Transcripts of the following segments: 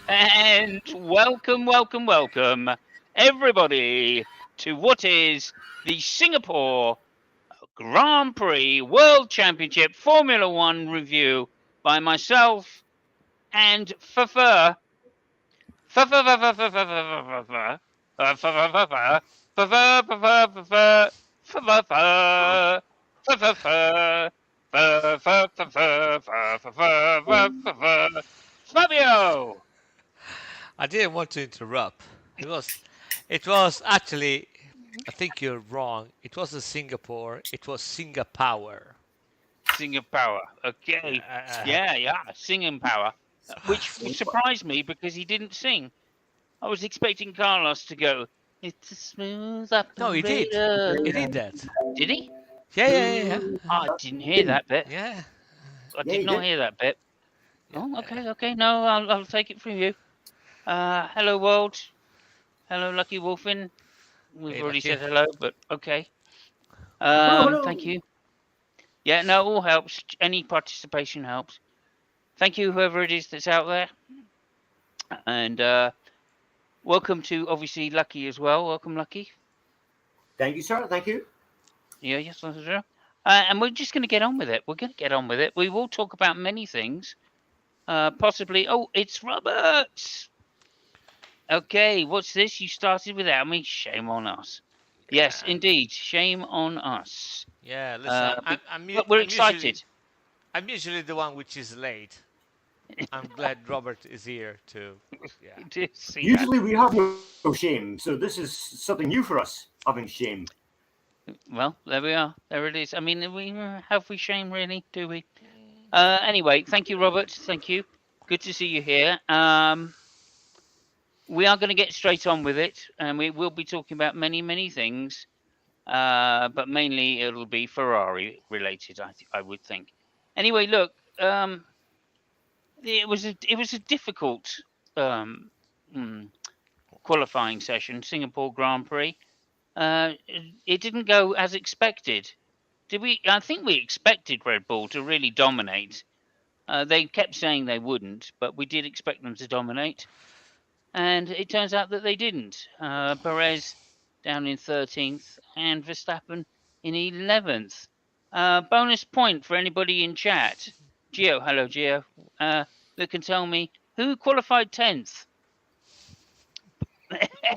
And welcome, everybody, to what is the Singapore Grand Prix World Championship Formula One review by myself and Fafa. Fabio. I didn't want to interrupt. It was actually. I think you're wrong. It wasn't Singapore. It was Singapower. Singing power. Okay. Yeah. Yeah. Singing power. Which surprised me because he didn't sing. I was expecting Carlos to go, "It's a smooth No, he did. operator." He did that. Did he? Yeah, yeah, yeah, yeah. I didn't hear that bit. Yeah. I Yeah, did you not did. hear that bit. Yeah. Oh, okay. No, I'll take it from you. Hello, world. Hello, Lucky Wolfin. We've Hey, already lucky. said hello, but okay. Hello, Thank hello. you. Yeah, no, all helps. Any participation helps. Thank you, whoever it is that's out there. And welcome to, obviously, Lucky as well. Welcome, Lucky. Thank you, sir. Thank you. Yeah, yes, sir. And we're just going to get on with it. We're going to get on with it. We will talk about many things. Possibly. Oh, it's Roberts. Okay, what's this? You started without me. Shame on us. Yes, Yeah. indeed. Shame on us. Yeah. Listen, But we're I'm usually excited. the one which is late. I'm glad Robert is here to. Yeah. To see that. Usually we have no shame, so this is something new for us, having shame. Well, there we are. There it is. I mean, have we shame really? Do we? Anyway, thank you, Robert. Thank you. Good to see you here. We are going to get straight on with it, and we will be talking about many things, but mainly it'll be Ferrari related, I would think. Anyway, look, it was a difficult um, mm, qualifying session, Singapore Grand Prix. It didn't go as expected. Did we? I think we expected Red Bull to really dominate. They kept saying they wouldn't, but we did expect them to dominate. And it turns out that they didn't. Perez down in 13th and Verstappen in 11th. Bonus point for anybody in chat. Gio, hello Gio, that can tell me who qualified 10th.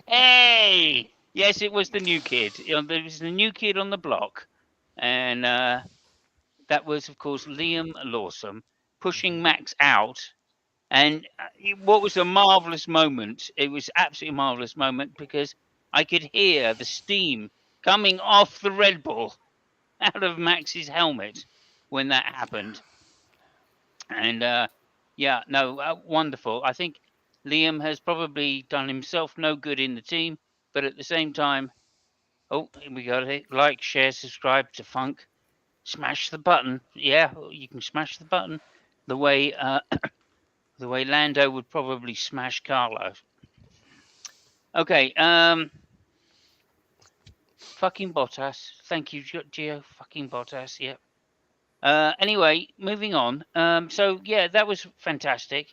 Hey! Yes, it was the new kid. There was the new kid on the block. And that was, of course, Liam Lawson pushing Max out. And what was a marvelous moment? It was absolutely marvelous moment because I could hear the steam coming off the Red Bull out of Max's helmet when that happened. And yeah, no, wonderful. I think Liam has probably done himself no good in the team, but at the same time, oh, we got it. Like, share, subscribe to Funk. Smash the button. Yeah, you can smash the button. The way the way Lando would probably smash Carlos. Okay, fucking Bottas. Thank you, Gio. Fucking Bottas. Yep. Anyway, moving on. So yeah, that was fantastic.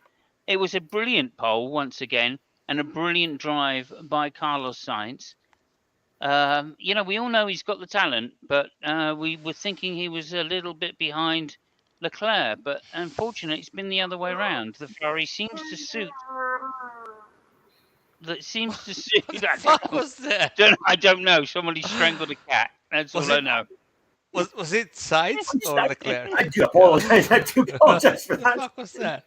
It was a brilliant pole once again, and a brilliant drive by Carlos Sainz. We all know he's got the talent, but we were thinking he was a little bit behind Leclerc. But unfortunately, it's been the other way around. The Ferrari seems to suit. That seems to suit. What the fuck was that? I don't know. Somebody strangled a cat. That's Was all I it know. was it Sainz or Leclerc? I do apologize. I do apologize for What the that. fuck was that?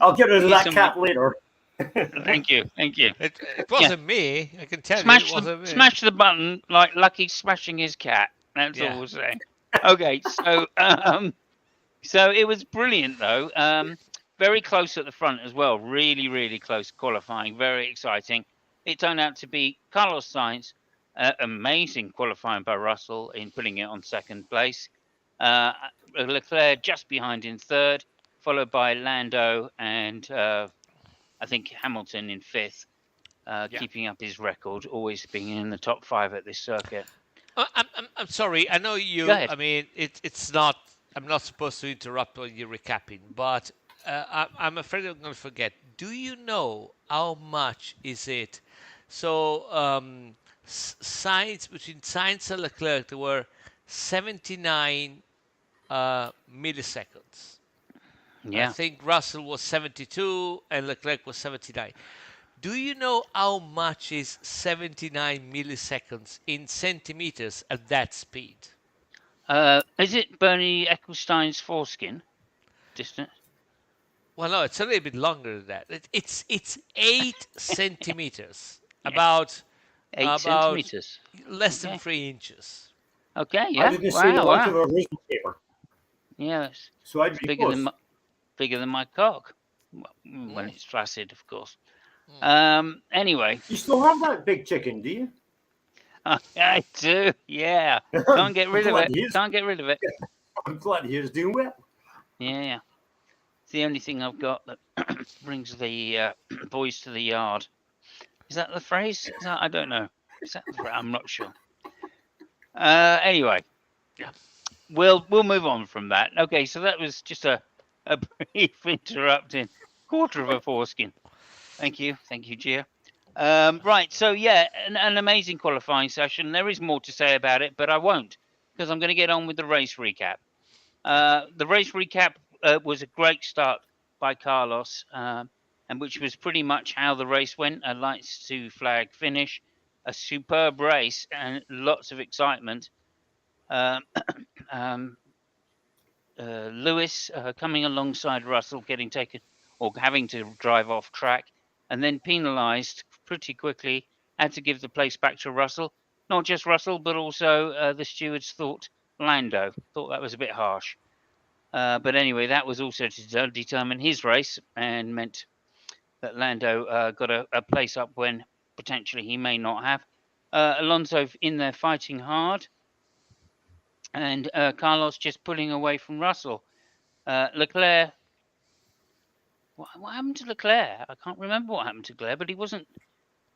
I'll get rid of that Somebody- cat later. Thank you. It wasn't me. I can tell you, it wasn't me. Smash the button like Lucky smashing his cat. That's Yeah. all we're saying. Okay, so it was brilliant though. Very close at the front as well. Really close qualifying. Very exciting. It turned out to be Carlos Sainz. Amazing qualifying by Russell in putting it on second place. Leclerc just behind in third, followed by Lando and I think Hamilton in fifth, keeping up his record, always being in the top 5 at this circuit. I'm sorry. I know you. Go ahead. I mean, it's not. I'm not supposed to interrupt when you're recapping, but I'm afraid I'm going to forget. Do you know how much is it? So between Sainz and Leclerc, there were 79 milliseconds. I Yeah. think Russell was 72 and Leclerc was 79. Do you know how much is 79 milliseconds in centimeters at that speed? Is it Bernie Ecclestine's foreskin distance? Well, no, it's a little bit longer than that. It's 8 centimeters, Yeah, eight about centimeters. less than Okay. 3 inches. Okay. I Yeah. did the same Wow. amount Wow. of a racing paper, Yeah. so I'd It's be bigger close. than my cock. Well, when Mm. it's flaccid, of course. Mm. Anyway, You still have that big chicken, do you? I do. Yeah. Can't get I'm rid of glad it. he is. Can't get rid of it. I'm glad he is doing well. Yeah. It's the only thing I've got that brings the boys to the yard. Is that the phrase? Is that, I don't know. Is that I'm not sure. Anyway, Yeah. we'll move on from that. Okay, so that was just a brief interrupting quarter of a foreskin. Thank you, Gia. Right, so yeah, an amazing qualifying session. There is more to say about it, but I won't because I'm going to get on with the race recap. The race recap was a great start by Carlos, and which was pretty much how the race went. A lights to flag finish, a superb race, and lots of excitement. Um, um, Lewis coming alongside Russell, getting taken or having to drive off track, and then penalised pretty quickly. Had to give the place back to Russell. Not just Russell, but also the stewards thought Lando thought that was a bit harsh. But anyway, that was also to determine his race and meant that Lando got a place up when potentially he may not have. Alonso in there fighting hard, and Carlos just pulling away from Russell. Leclerc, what happened to Leclerc? I can't remember what happened to Leclerc, but he wasn't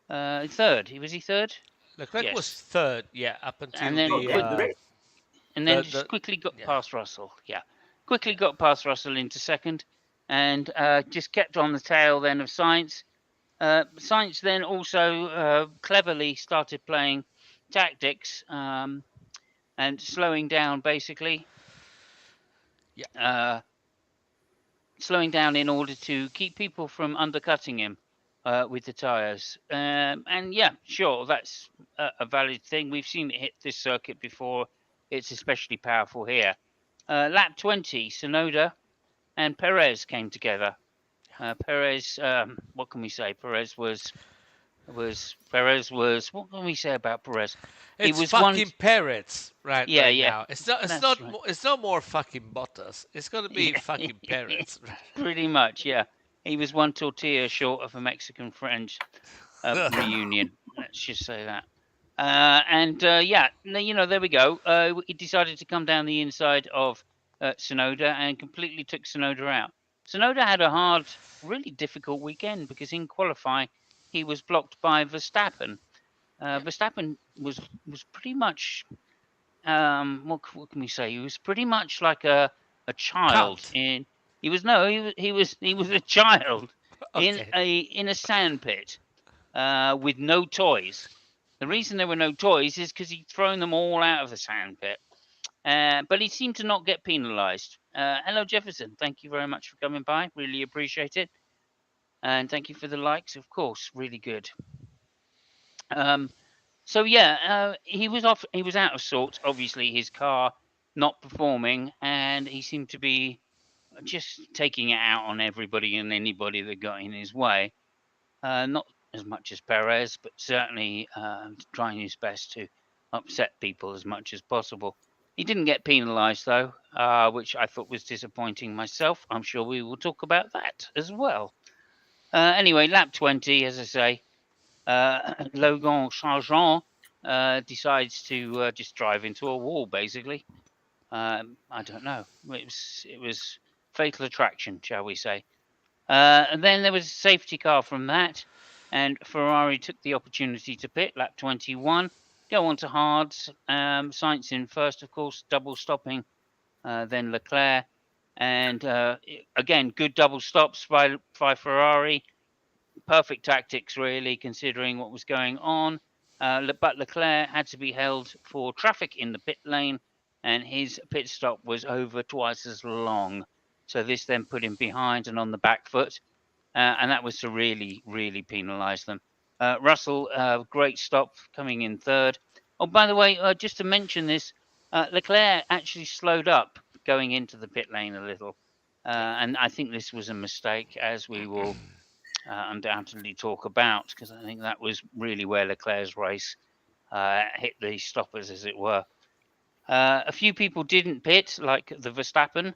third. Was he third? Leclerc was Yes, third, yeah, up and until then Okay, great. just the quickly got yeah. past Russell. Yeah, quickly got past Russell into second, and just kept on the tail then of Sainz. Sainz then also cleverly started playing tactics and slowing down basically. Yeah. Slowing down in order to keep people from undercutting him with the tyres. And yeah, sure, that's a valid thing. We've seen it hit this circuit before. It's especially powerful here. Lap 20, Sonoda and Perez came together. Perez, what can we say? Perez was what can we say about Perez? He It's was one. fucking Perez Yeah, right yeah, now. It's that's not right. it's no more fucking Bottas. It's gonna be Yeah, fucking Perez. pretty much. Yeah, he was one tortilla short of a Mexican French reunion. Let's just say that. Yeah, there we go. He decided to come down the inside of Sonoda and completely took Sonoda out. Sonoda had a hard, really difficult weekend because in qualifying he was blocked by Verstappen. Yeah. Verstappen was pretty much what can we say? He was pretty much like a child Count. in. He was no, he was a child Okay. in a sand pit with no toys. The reason there were no toys is because he'd thrown them all out of the sand pit. But he seemed to not get penalised. Hello, Jefferson. Thank you very much for coming by. Really appreciate it. And thank you for the likes, of course. Really good. So yeah, he was off. He was out of sorts. Obviously, his car not performing, and he seemed to be just taking it out on everybody and anybody that got in his way. Not as much as Perez, but certainly trying his best to upset people as much as possible. He didn't get penalised though, which I thought was disappointing myself. I'm sure we will talk about that as well. Anyway, lap 20, as I say, Logan Sargent decides to just drive into a wall, basically. I don't know. It was fatal attraction, shall we say? And then there was a safety car from that, and Ferrari took the opportunity to pit lap 21, go on to hards. Sainz in first, of course, double stopping. Then Leclerc. And again, good double stops by Ferrari. Perfect tactics, really, considering what was going on. But Leclerc had to be held for traffic in the pit lane, and his pit stop was over twice as long. So this then put him behind and on the back foot, and that was to really, really penalise them. Russell, great stop, coming in third. Oh, by the way, just to mention this, Leclerc actually slowed up going into the pit lane a little. And I think this was a mistake, as we will undoubtedly talk about, because I think that was really where Leclerc's race hit the stoppers, as it were. A few people didn't pit, like the Verstappen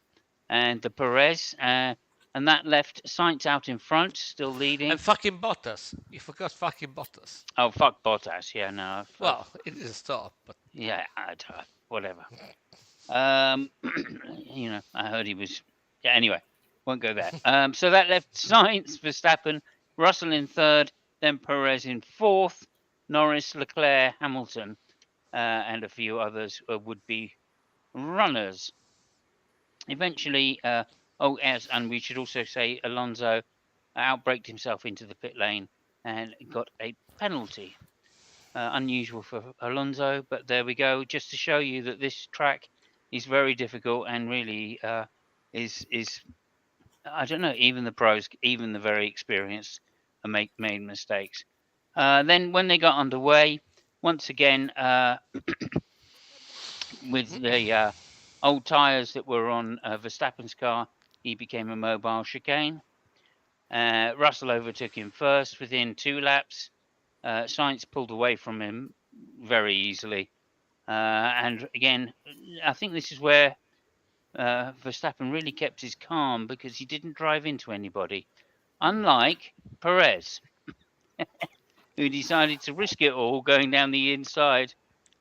and the Perez, and that left Sainz out in front, still leading. And fucking Bottas. You forgot fucking Bottas. Oh, fuck Bottas. Yeah, no. Well, it is a stop, but Yeah, whatever. I heard he was. Yeah, anyway, won't go there. So that left Sainz, Verstappen, Russell in third, then Perez in fourth, Norris, Leclerc, Hamilton, and a few others would be runners. Eventually, oh yes, and we should also say Alonso outbraked himself into the pit lane and got a penalty. Unusual for Alonso, but there we go. Just to show you that this track is very difficult and really is I don't know. Even the pros, even the very experienced, made mistakes. Then when they got underway, once again with the old tyres that were on Verstappen's car, he became a mobile chicane. Russell overtook him first within 2 laps. Sainz pulled away from him very easily. And again, I think this is where Verstappen really kept his calm, because he didn't drive into anybody. Unlike Perez, who decided to risk it all going down the inside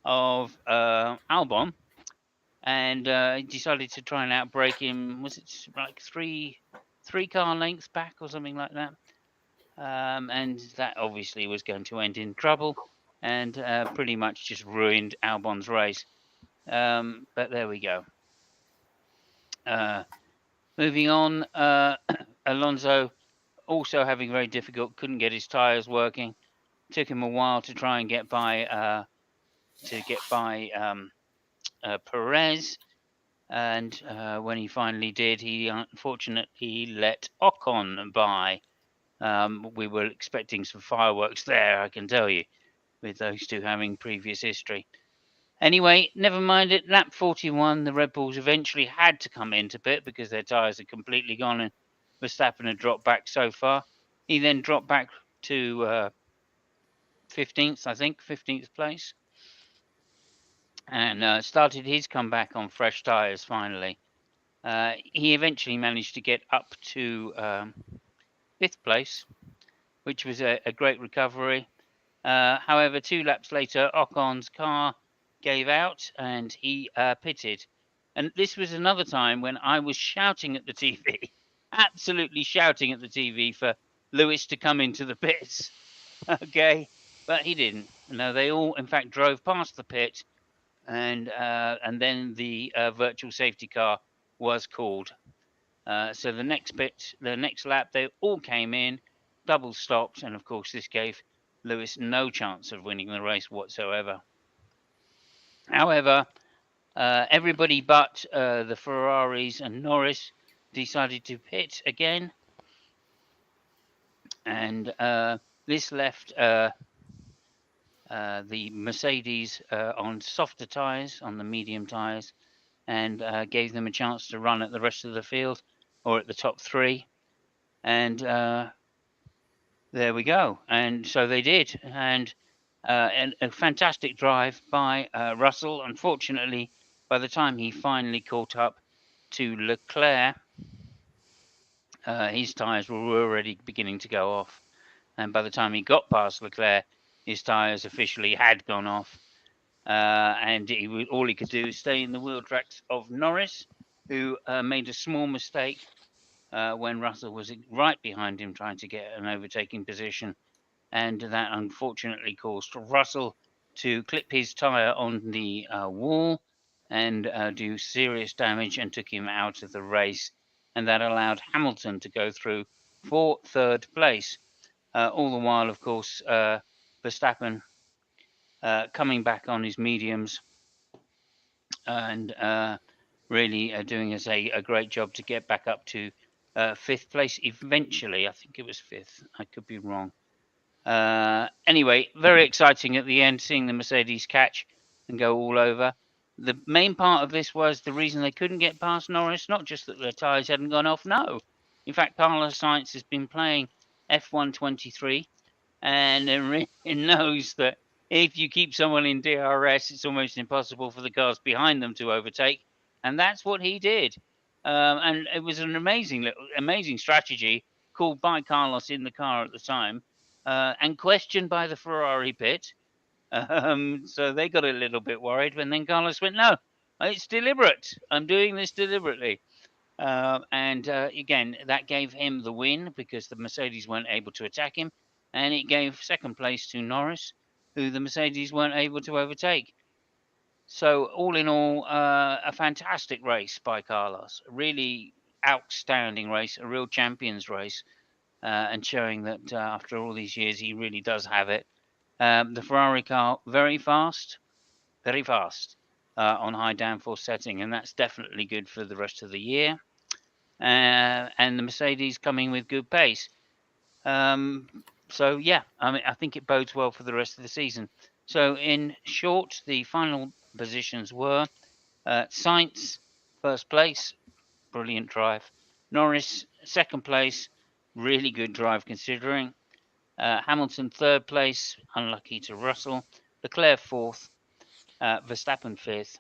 of Albon, and decided to try and outbrake him. Was it like three car lengths back or something like that? And that obviously was going to end in trouble, and pretty much just ruined Albon's race. But there we go. Moving on, Alonso also having very difficult, couldn't get his tyres working. Took him a while to try and get by Perez, and when he finally did, he unfortunately let Ocon by. We were expecting some fireworks there, I can tell you, with those two having previous history. Anyway, never mind it. Lap 41, the Red Bulls eventually had to come into pit because their tyres had completely gone and Verstappen had dropped back so far. He then dropped back to 15th, I think, 15th place, and started his comeback on fresh tyres finally. He eventually managed to get up to 5th place, which was a great recovery. However, 2 laps later, Ocon's car gave out and he pitted. And this was another time when I was shouting at the TV, absolutely shouting at the TV for Lewis to come into the pits. Okay, but he didn't. No, they all, in fact, drove past the pit, and then the virtual safety car was called. So the next lap, they all came in, double stopped, and of course, this gave Lewis no chance of winning the race whatsoever. However, everybody but the Ferraris and Norris decided to pit again, and this left the Mercedes on softer tyres, on the medium tyres, and gave them a chance to run at the rest of the field, or at the top 3. And there we go. And so they did. And a fantastic drive by Russell. Unfortunately, by the time he finally caught up to Leclerc, his tyres were already beginning to go off. And by the time he got past Leclerc, his tyres officially had gone off. And all he could do is stay in the wheel tracks of Norris, who made a small mistake when Russell was right behind him trying to get an overtaking position. And that unfortunately caused Russell to clip his tyre on the wall and do serious damage and took him out of the race. And that allowed Hamilton to go through for third place. All the while, of course, Verstappen coming back on his mediums and really doing us a great job to get back up to fifth place eventually. I think it was fifth. I could be wrong. Anyway, very exciting at the end, seeing the Mercedes catch and go all over. The main part of this was the reason they couldn't get past Norris, not just that their tyres hadn't gone off, no. In fact, Carlos Sainz has been playing F1 23 and knows that if you keep someone in DRS, it's almost impossible for the cars behind them to overtake, and that's what he did. And it was an amazing strategy called by Carlos in the car at the time, and questioned by the Ferrari pit. So they got a little bit worried when then Carlos went, "No, it's deliberate. I'm doing this deliberately." And again, that gave him the win because the Mercedes weren't able to attack him, and it gave second place to Norris, who the Mercedes weren't able to overtake. So all in all, a fantastic race by Carlos. A really outstanding race, a real champions race, and showing that after all these years, he really does have it. The Ferrari car very fast on high downforce setting, and that's definitely good for the rest of the year. And the Mercedes coming with good pace. So yeah, I mean, I think it bodes well for the rest of the season. So in short, the final positions were Sainz first place, brilliant drive. Norris second place, really good drive considering. Hamilton third place, unlucky to Russell. Leclerc fourth, Verstappen fifth,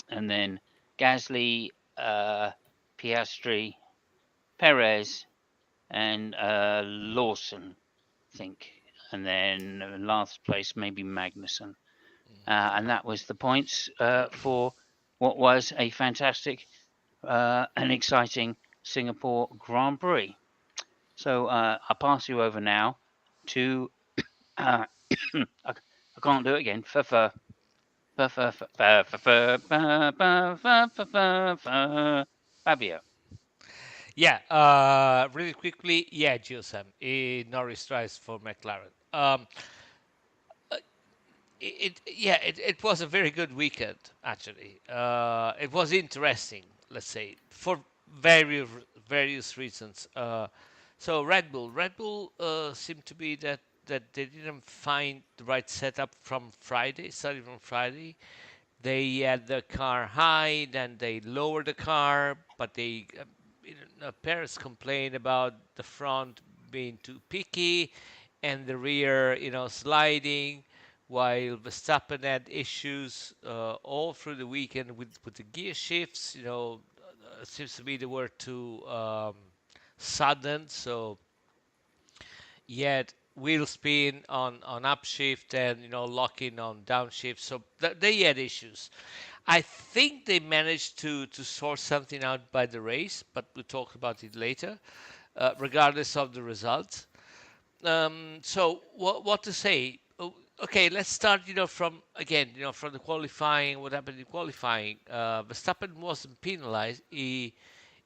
and then Gasly, Piastri, Perez, and Lawson, I think, and then last place maybe Magnussen, and that was the points for what was a fantastic and exciting Singapore Grand Prix. So I'll pass you over now to I can't do it again. Fabio. Yeah, really quickly, yeah, Giuseppe, Norris drives for McLaren. It was a very good weekend actually. It was interesting, let's say, for various reasons. So Red Bull seemed to be that they didn't find the right setup from Friday, starting from Friday. They had the car high, then they lowered the car, but Perez complained about the front being too picky and the rear, sliding, while Verstappen had issues all through the weekend with the gear shifts. It seems to be they were too sudden, so he had wheel spin on upshift and locking on downshift. So they had issues. I think they managed to sort something out by the race, but we'll talk about it later, regardless of the results. So what to say? Okay, let's start. From again, from the qualifying. What happened in qualifying? Verstappen wasn't penalized. He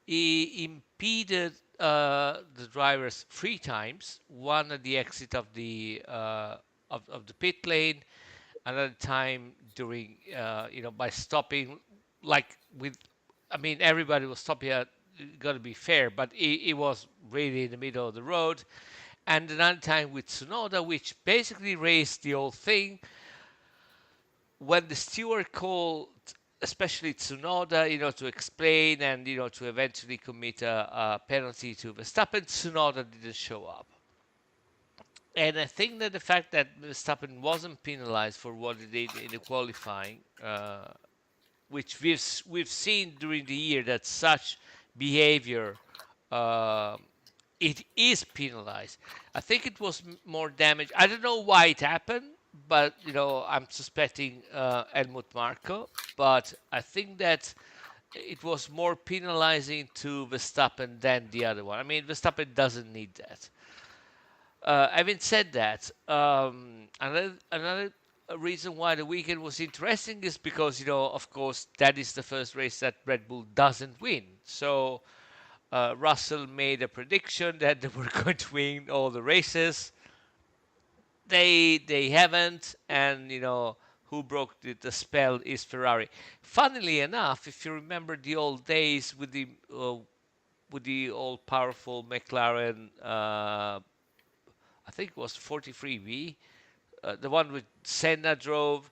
impeded the drivers three times. One at the exit of the pit lane, another time during by stopping, like with, I mean, everybody was stopping at, got to be fair, but it was really in the middle of the road. And another time with Tsunoda, which basically raised the whole thing when the steward called, especially Tsunoda, to explain and to eventually commit a penalty to Verstappen. Tsunoda didn't show up. And I think that the fact that Verstappen wasn't penalized for what he did in the qualifying, which we've seen during the year, that such behavior, uh, it is penalized. I think it was more damage. I don't know why it happened, but I'm suspecting Helmut Marko. But I think that it was more penalizing to Verstappen than the other one. I mean, Verstappen doesn't need that. Having said that, another a reason why the weekend was interesting is because, of course, that is the first race that Red Bull doesn't win. So Russell made a prediction that they were going to win all the races. They haven't, and who broke the spell is Ferrari. Funnily enough, if you remember the old days with the all powerful McLaren, I think it was 43V, the one with Senna drove.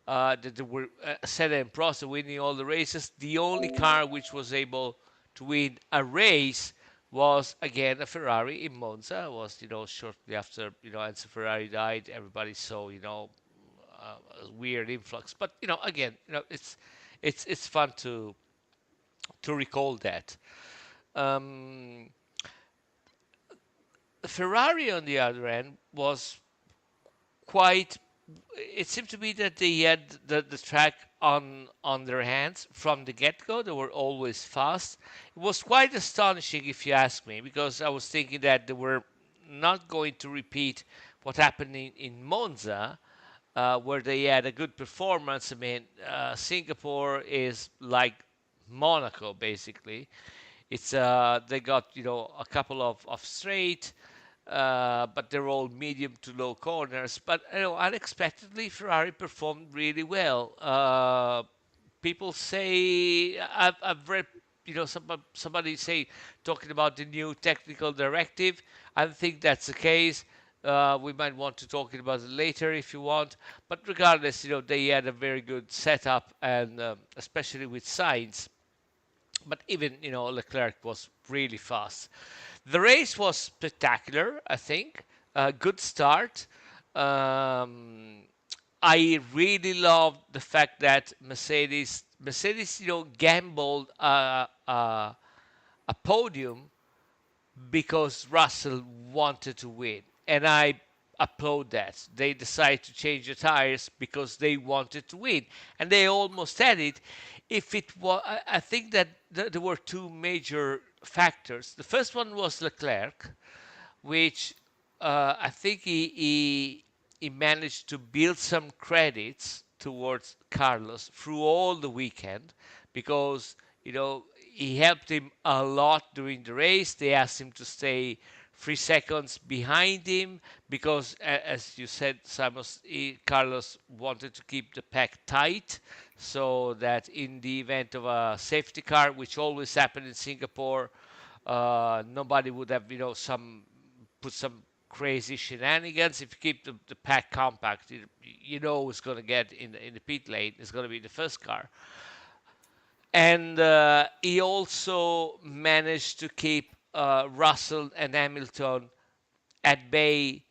That there were Senna and Prost winning all the races. The only car which was able to win a race was again a Ferrari in Monza. It was shortly after Enzo Ferrari died. Everybody saw a weird influx. But again, it's fun to recall that. Um, Ferrari, on the other hand, was quite. It seemed to be that they had the track on their hands from the get-go. They were always fast. It was quite astonishing, if you ask me, because I was thinking that they were not going to repeat what happened in Monza, where they had a good performance. I mean, Singapore is like Monaco, basically. It's they got a couple of straight, but they're all medium to low corners. But unexpectedly, Ferrari performed really well. People say I've read somebody say talking about the new technical directive. I don't think that's the case. We might want to talk about it later if you want. But regardless, they had a very good setup, and especially with Sainz. But even Leclerc was really fast. The race was spectacular, I think. Good start. Um, I really loved the fact that Mercedes, gambled a podium because Russell wanted to win, and I applaud that. They decided to change the tires because they wanted to win, and they almost had it. If it was, I think that there were two major factors. The first one was Leclerc, which I think he managed to build some credits towards Carlos through all the weekend because he helped him a lot during the race. They asked him to stay 3 seconds behind him because, as you said, Carlos wanted to keep the pack tight so that in the event of a safety car, which always happened in Singapore, nobody would have put some crazy shenanigans. If you keep the pack compact, who's going to get in the pit lane. It's going to be the first car. And he also managed to keep Russell and Hamilton at bay,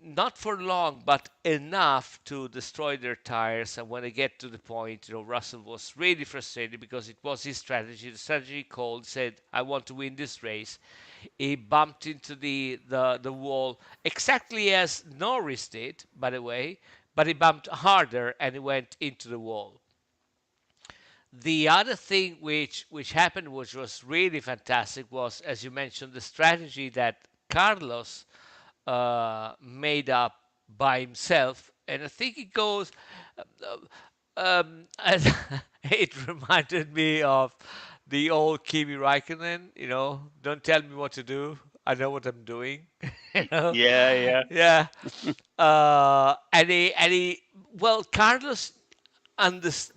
not for long, but enough to destroy their tires. And when they get to the point, Russell was really frustrated because it was his strategy. The strategy he called said, "I want to win this race." He bumped into the wall exactly as Norris did, by the way, but he bumped harder and he went into the wall. The other thing which happened, which was really fantastic, was, as you mentioned, the strategy that Carlos made up by himself, and I think it goes. It reminded me of the old Kimi Raikkonen. Don't tell me what to do. I know what I'm doing. you know, Yeah, yeah. yeah. Well, Carlos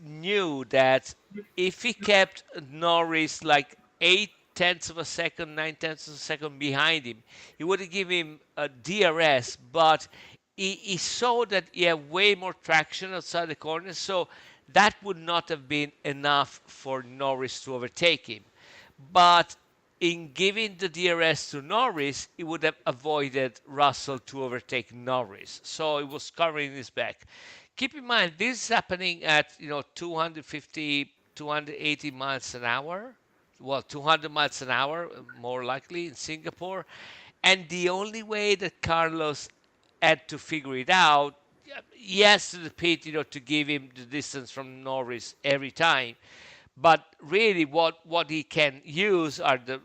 knew that if he kept Norris like 8 tenths of a second, 9 tenths of a second behind him, he would have given him a DRS, but he saw that he had way more traction outside the corner, so that would not have been enough for Norris to overtake him. But in giving the DRS to Norris, he would have avoided Russell to overtake Norris. So he was covering his back. Keep in mind, this is happening at 250, 280 miles an hour. Well, 200 miles an hour, more likely in Singapore. And the only way that Carlos had to figure it out, yes, to the pit, to give him the distance from Norris every time. But really, what he can use are the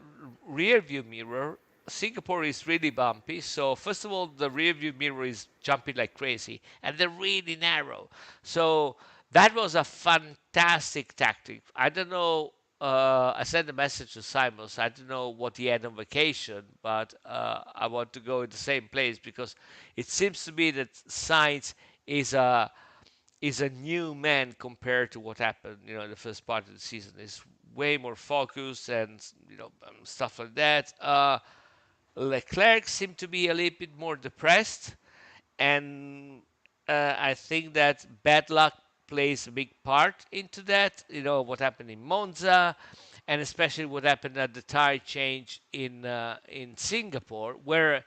rear view mirror Singapore is really bumpy. So first of all, the rear view mirror is jumping like crazy, and they're really narrow. So that was a fantastic tactic. I don't know. I sent a message to Simon. So I don't know what he had on vacation, but I want to go in the same place because it seems to me that Sainz is a new man compared to what happened, in the first part of the season. Is way more focused and stuff like that. Leclerc seemed to be a little bit more depressed, and I think that bad luck plays a big part into that. What happened in Monza, and especially what happened at the tire change in Singapore, where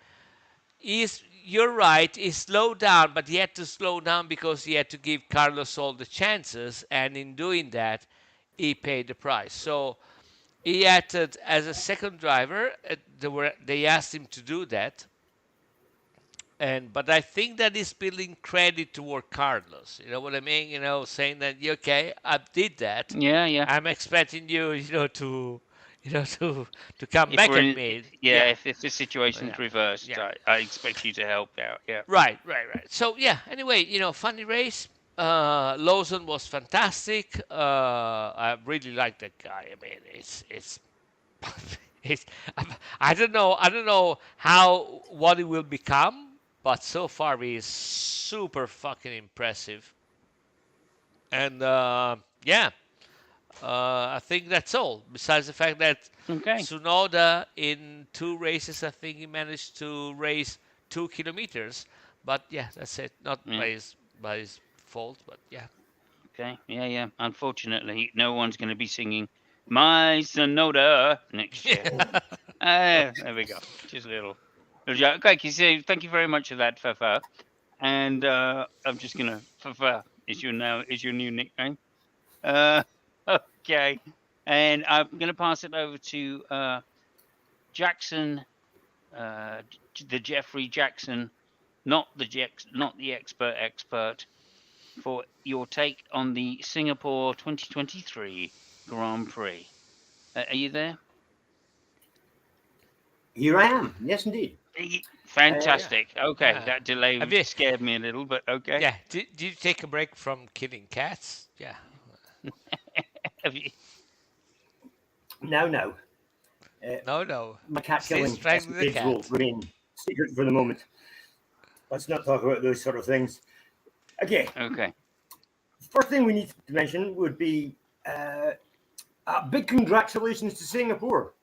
you're right, he slowed down, but he had to slow down because he had to give Carlos all the chances, and in doing that, he paid the price. So he acted as a second driver. They asked him to do that, but I think that he's building credit toward Carlos. You know what I mean? Saying that okay, I did that. Yeah, yeah. I'm expecting you, to come If back we're at in, me. yeah, Yeah, if the situation's yeah, reversed, yeah. I expect you to help out. Yeah. Right, right, right. So yeah. Anyway, funny race. Lawson was fantastic. I really like that guy. I mean, it's it's, I don't know how what he will become, but so far he is super fucking impressive. And yeah, I think that's all. Besides the fact that Okay. Tsunoda in 2 races, I think he managed to race 2 kilometers. But yeah, that's it. Not Yeah. by his fault, but yeah. Okay. Yeah, yeah. Unfortunately, no one's going to be singing "My Sonoda" next year. There we go. Just a little joke. Okay, so thank you very much for that, Fafa. And I'm just gonna Fafa is your new nickname. Uh, okay. And I'm gonna pass it over to Jackson, the Jeffrey Jackson, not the expert, for your take on the Singapore 2023 Grand Prix. Are you there? Here I am. Yes, indeed. Yeah. Fantastic. Okay, Yeah. that delay Have you? scared me a little, but okay. Yeah. Did you take a break from killing cats? Yeah. Have you, Now, No, no. my cat Stay killing straight with the escapades will cat. remain secret for the moment. Let's not talk about those sort of things. Okay, okay. first thing we need to mention would be uh, a big congratulations to Singapore.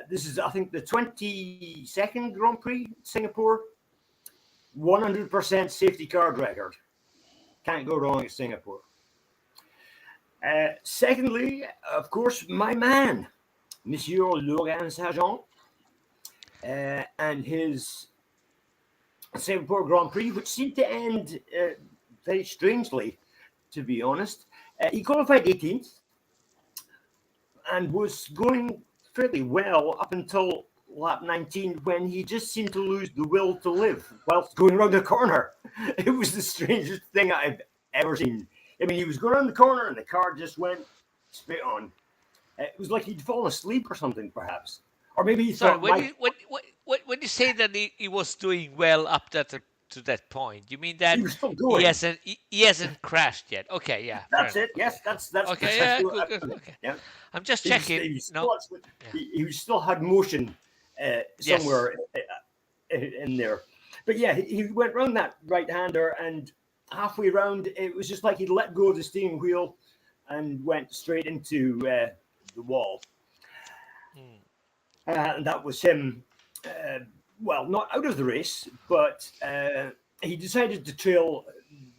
This is, I think, the 22nd Grand Prix Singapore. 100% safety car record. Can't go wrong at Singapore. Secondly, of course, my man, Monsieur Logan Sargent, and his Singapore Grand Prix, which seemed to end very strangely, to be honest. He qualified 18th and was going fairly well up until lap 19 when he just seemed to lose the will to live whilst going around the corner. It was the strangest thing I've ever seen. I mean, he was going around the corner and the car just went straight on. It was like he'd fallen asleep or something, perhaps. Or maybe he Sorry, thought, when my, you say that he was doing well up to that point, you mean he that was still he going. hasn't crashed yet? Okay, yeah, fair That's enough. it. Yes, that's Okay, yeah, precisely good, what good. I mean. Okay, Yeah, I'm just he was, checking. he was No, still, yeah, he still had motion yes. somewhere in there. But yeah, he went round that right hander, and halfway round, it was just like he'd let go of the steering wheel and went straight into the wall. Mm. And that was him, uh, well, not out of the race, but he decided to trail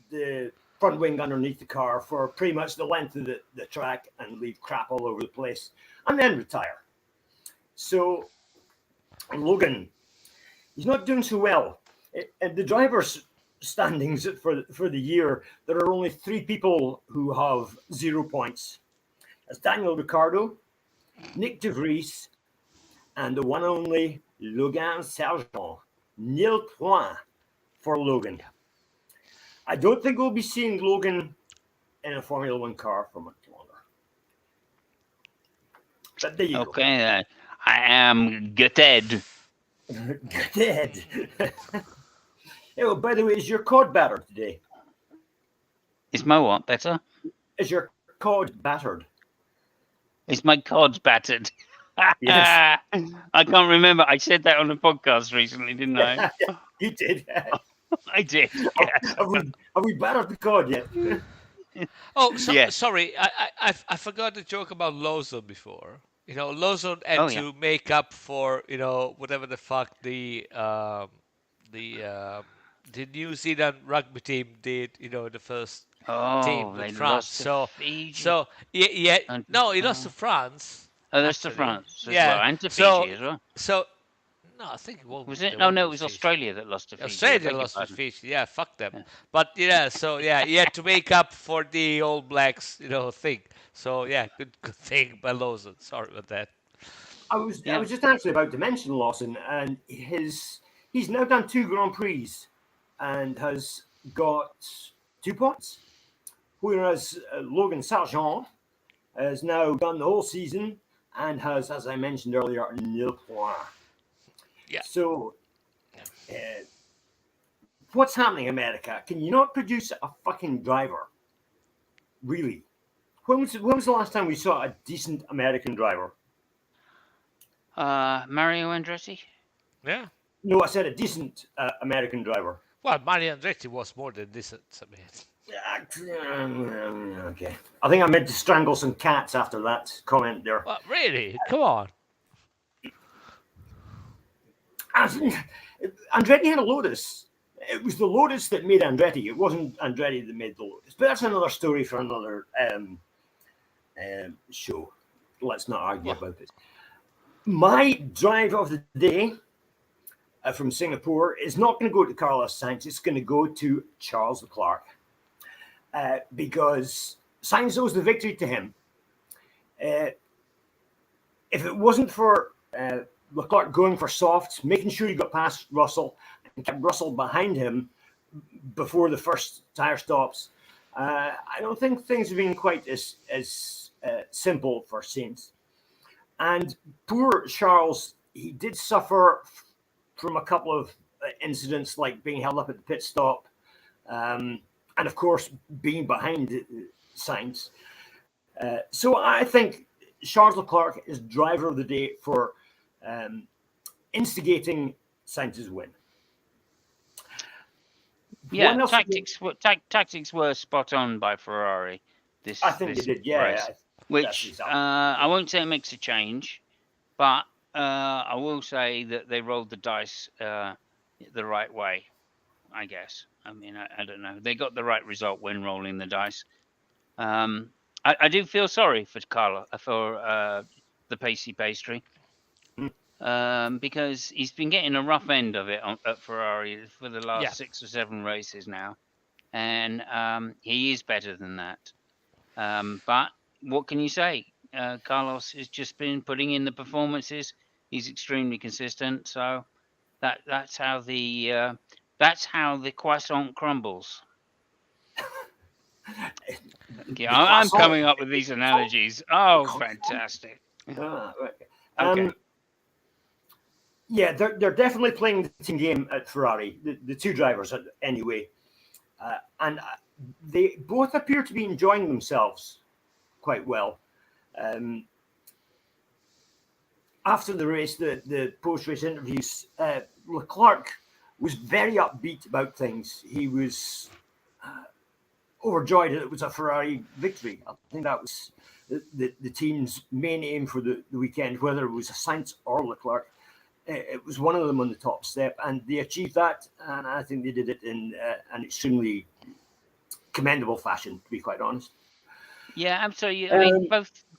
the front wing underneath the car for pretty much the length of the track and leave crap all over the place and then retire. So Logan, he's not doing so well. And the drivers' standings for the year, there are only 3 people who have 0 points. That's Daniel Ricciardo, Nick De Vries, and the one and only Logan Sargent. Nil point for Logan. Yeah. I don't think we'll be seeing Logan in a Formula One car for much longer. But there you go. Okay. I am gutted. Dead. Oh, by the way, is your cod battered today? Is my what better? Is your cod battered? Is my cod battered? Yes. I can't remember. I said that on a podcast recently, didn't I? You did. I did. Yes. Have we battered the cod yet? Oh, Yes. sorry. I forgot to joke about Lawson before. Lawson had Oh yeah. to make up for whatever the fuck the uh, the New Zealand rugby team did. The first team Oh, with they France. lost to Fiji. Yeah. And, No, he lost to France. oh, that's to Actually, France as well, yeah. and to Fiji as well. So no, I think Was it? they Oh won no, it with was Fiji. Australia that lost to Fiji. I Australia beg your lost with pardon. Fiji. Yeah, fuck them. Yeah. But so yeah, he had to make up for the All Blacks, thing. So yeah, good thing by Lawson. Sorry about that. I Yeah. was just actually about to mention Lawson, and he's now done 2 Grand Prix and has got 2 points, whereas Logan Sargent has now done the whole season and has, as I mentioned earlier, 0 points. Yeah. So, what's happening, America? Can you not produce a fucking driver? Really? When was the last time we saw a decent American driver? Mario Andretti. Yeah. No, I said a decent American driver. Well, Mario Andretti was more than decent. I mean, Okay. I think I meant to strangle some cats after that comment there. well, really? Come on. Andretti had a Lotus. It was the Lotus that made Andretti. It wasn't Andretti that made the Lotus. But that's another story for another show. Let's not argue about it. My drive of the day from Singapore is not going to go to Carlos Sainz. It's going to go to Charles Leclerc. Because Sainz owes the victory to him. If it wasn't for Leclerc going for softs, making sure he got past Russell and kept Russell behind him before the first tyre stops, I don't think things have been quite as simple for Sainz. And poor Charles, he did suffer from a couple of incidents like being held up at the pit stop, and of course being behind Sainz. So I think Charles Leclerc is driver of the day for instigating Sainz's win. Yeah, tactics were spot on by Ferrari. I think they did, yeah. race, which exactly. I won't say it makes a change, but I will say that they rolled the dice the right way, I guess. I mean, I don't know. They got the right result when rolling the dice. I do feel sorry for Carlo, for the pacey pastry, because he's been getting a rough end of it at Ferrari for the last 6 or 7 races now, and he is better than that. But what can you say? Carlos has just been putting in the performances. He's extremely consistent, so that's how the croissant crumbles. Yeah, I'm coming up with these analogies. Oh, fantastic! Okay. Yeah, they're definitely playing the team game at Ferrari. The two drivers, anyway, and they both appear to be enjoying themselves quite well. After the race, the post-race interviews, Leclerc was very upbeat about things. He was overjoyed that it was a Ferrari victory. I think that was the team's main aim for the weekend, whether it was Sainz or Leclerc. It was one of them on the top step, and they achieved that, and I think they did it in an extremely commendable fashion, to be quite honest. Yeah, absolutely. I mean,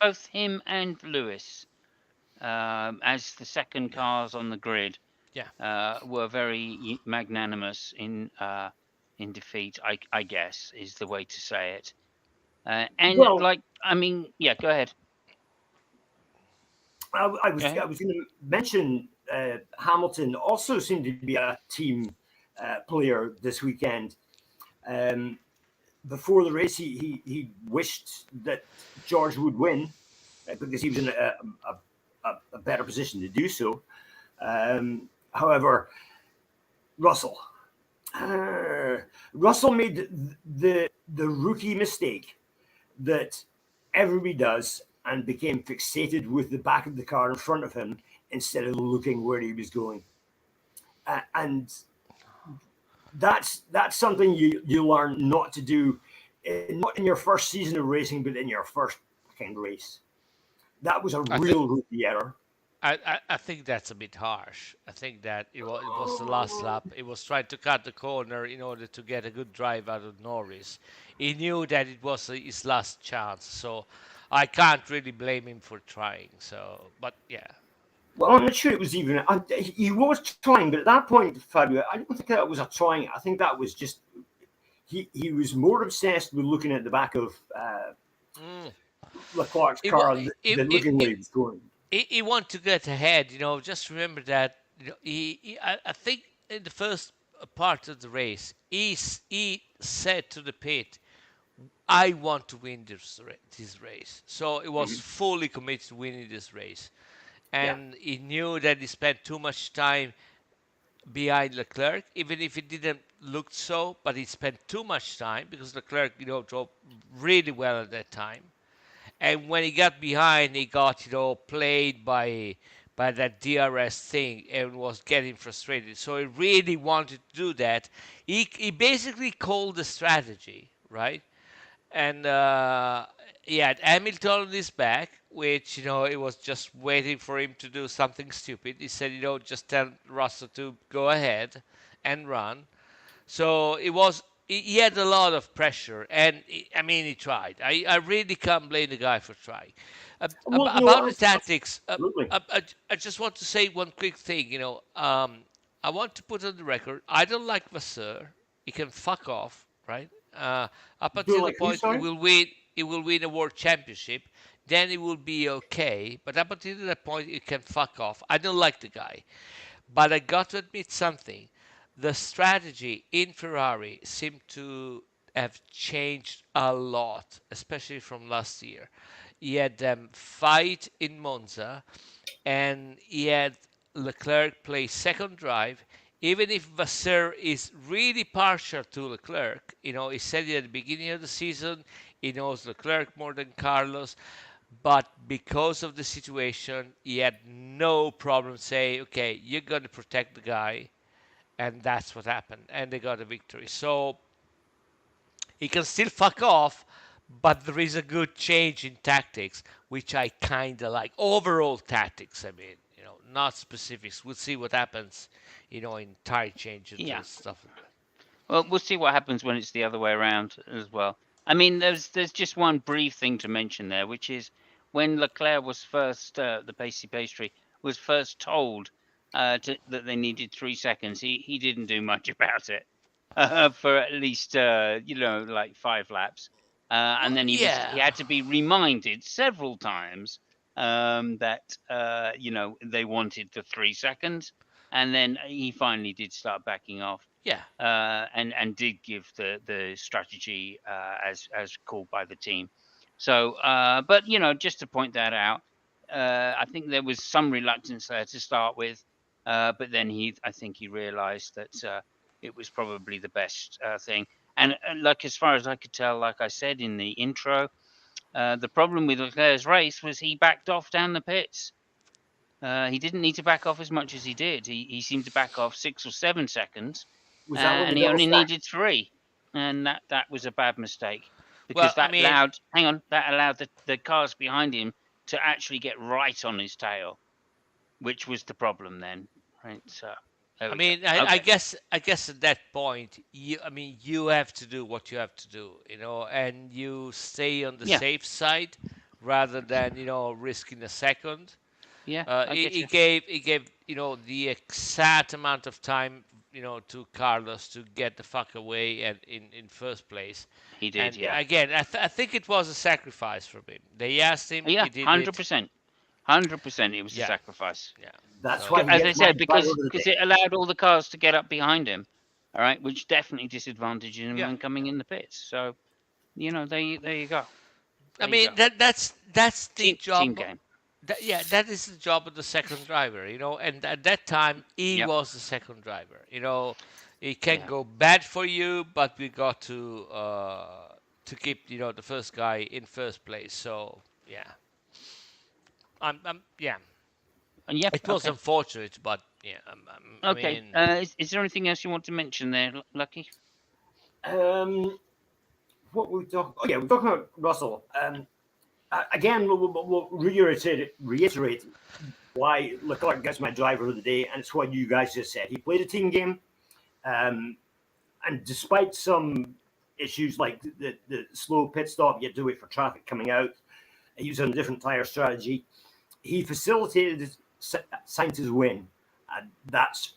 both him and Lewis, as the second cars on the grid, were very magnanimous in defeat. I guess is the way to say it. And go ahead. I was going to mention Hamilton also seemed to be a team player this weekend. Before the race, he wished that George would win because he was in a a better position to do so. However, Russell. Russell made the rookie mistake that everybody does and became fixated with the back of the car in front of him instead of looking where he was going. And that's something you learn not to do, not in your first season of racing, but in your first fucking race. That was a I think real rookie error. I think that's a bit harsh. I think that it was the last lap. It was trying to cut the corner in order to get a good drive out of Norris. He knew that it was his last chance, so I can't really blame him for trying. So, but yeah, Well, I'm not sure it was even. He was trying, but at that point, Fabio, I don't think that was a trying. I think that was just he was more obsessed with looking at the back of mm. Leclerc's it, wa- car it, than it, looking where it, he was going. he want to get ahead. Just remember that. I think in the first part of the race, he said to the pit, I want to win this race. So he was Mhm. fully committed to winning this race. Yeah. And he knew that he spent too much time behind Leclerc, even if it didn't look so, but he spent too much time because Leclerc, drove really well at that time. And when he got behind, he got, played by that DRS thing and was getting frustrated. So he really wanted to do that. He basically called the strategy, right? And he had Hamilton on his back, which it was just waiting for him to do something stupid. He said, just tell Russell to go ahead and run. So he had a lot of pressure, and I mean he tried. I really can't blame the guy for trying. Well, About the tactics, absolutely. I just want to say one quick thing. I want to put on the record. I don't like Vasseur. He can fuck off, right? Up Do until the like who? point he Sorry. will win, a world championship. Then it will be okay. But up until that point, he can fuck off. I don't like the guy. But I got to admit something. The strategy in Ferrari seemed to have changed a lot, especially from last year. He had them fight in Monza, and he had Leclerc play second drive. Even if Vasseur is really partial to Leclerc, he said it at the beginning of the season, he knows Leclerc more than Carlos, but because of the situation, he had no problem saying, okay, you're going to protect the guy. And that's what happened. And they got a victory. So he can still fuck off, but there is a good change in tactics, which I kind of like. Overall tactics, I mean, not specifics. We'll see what happens, in tire changes Yeah. and stuff like that. Well, we'll see what happens when it's the other way around as well. I mean, there's just one brief thing to mention there, which is when Leclerc was first, the pacey pastry was first told that they needed 3 seconds. He didn't do much about it for at least like 5 laps, and Well, then he yeah. had to be reminded several times that they wanted the 3 seconds, and then he finally did start backing off Yeah. and did give the strategy as called by the team. So, but just to point that out, I think there was some reluctance there to start with, but then I think he realised that it was probably the best thing. And like as far as I could tell, like I said in the intro, the problem with Leclerc's race was he backed off down the pits. He didn't need to back off as much as he did. He seemed to back off 6 or 7 seconds, Was that when the and he double only stack? needed three, and that was a bad mistake because Well, I mean, that allowed the cars behind him to actually get right on his tail, which was the problem then. Right, so there I we go. mean, I Okay, guess, at that point, you have to do what you have to do, and you stay on the yeah, safe side rather than risking a second. yeah, I He, get he you. gave he gave the exact amount of time to Carlos to get the fuck away and in first place. He did, And yeah, again, I think it was a sacrifice from him. They asked him, yeah, he did hundred it. percent, 100%. It was a Yeah, sacrifice. yeah. That's So why he As I gets said, mine right because over the because day. it allowed all the cars to get up behind him, all right, which definitely disadvantaged him yeah, when coming yeah. in the pits. So there you go, I there you mean go. that's the Team job. game. Yeah, that is the job of the second driver, and at that time he Yep. was the second driver. It can Yeah. go bad for you, but we got to keep the first guy in first place. So yeah, yeah, And yep. it was Okay. unfortunate, but yeah, I Okay. mean, Is there anything else you want to mention there, Lucky? Um, what we talk? Oh yeah, we're talking about Russell. Again, we'll reiterate why Leclerc gets my driver of the day, and it's what you guys just said. He played a team game, um, and despite some issues like the slow pit stop, you had to wait for traffic coming out. He was on a different tire strategy. He facilitated Sainz's win, and that's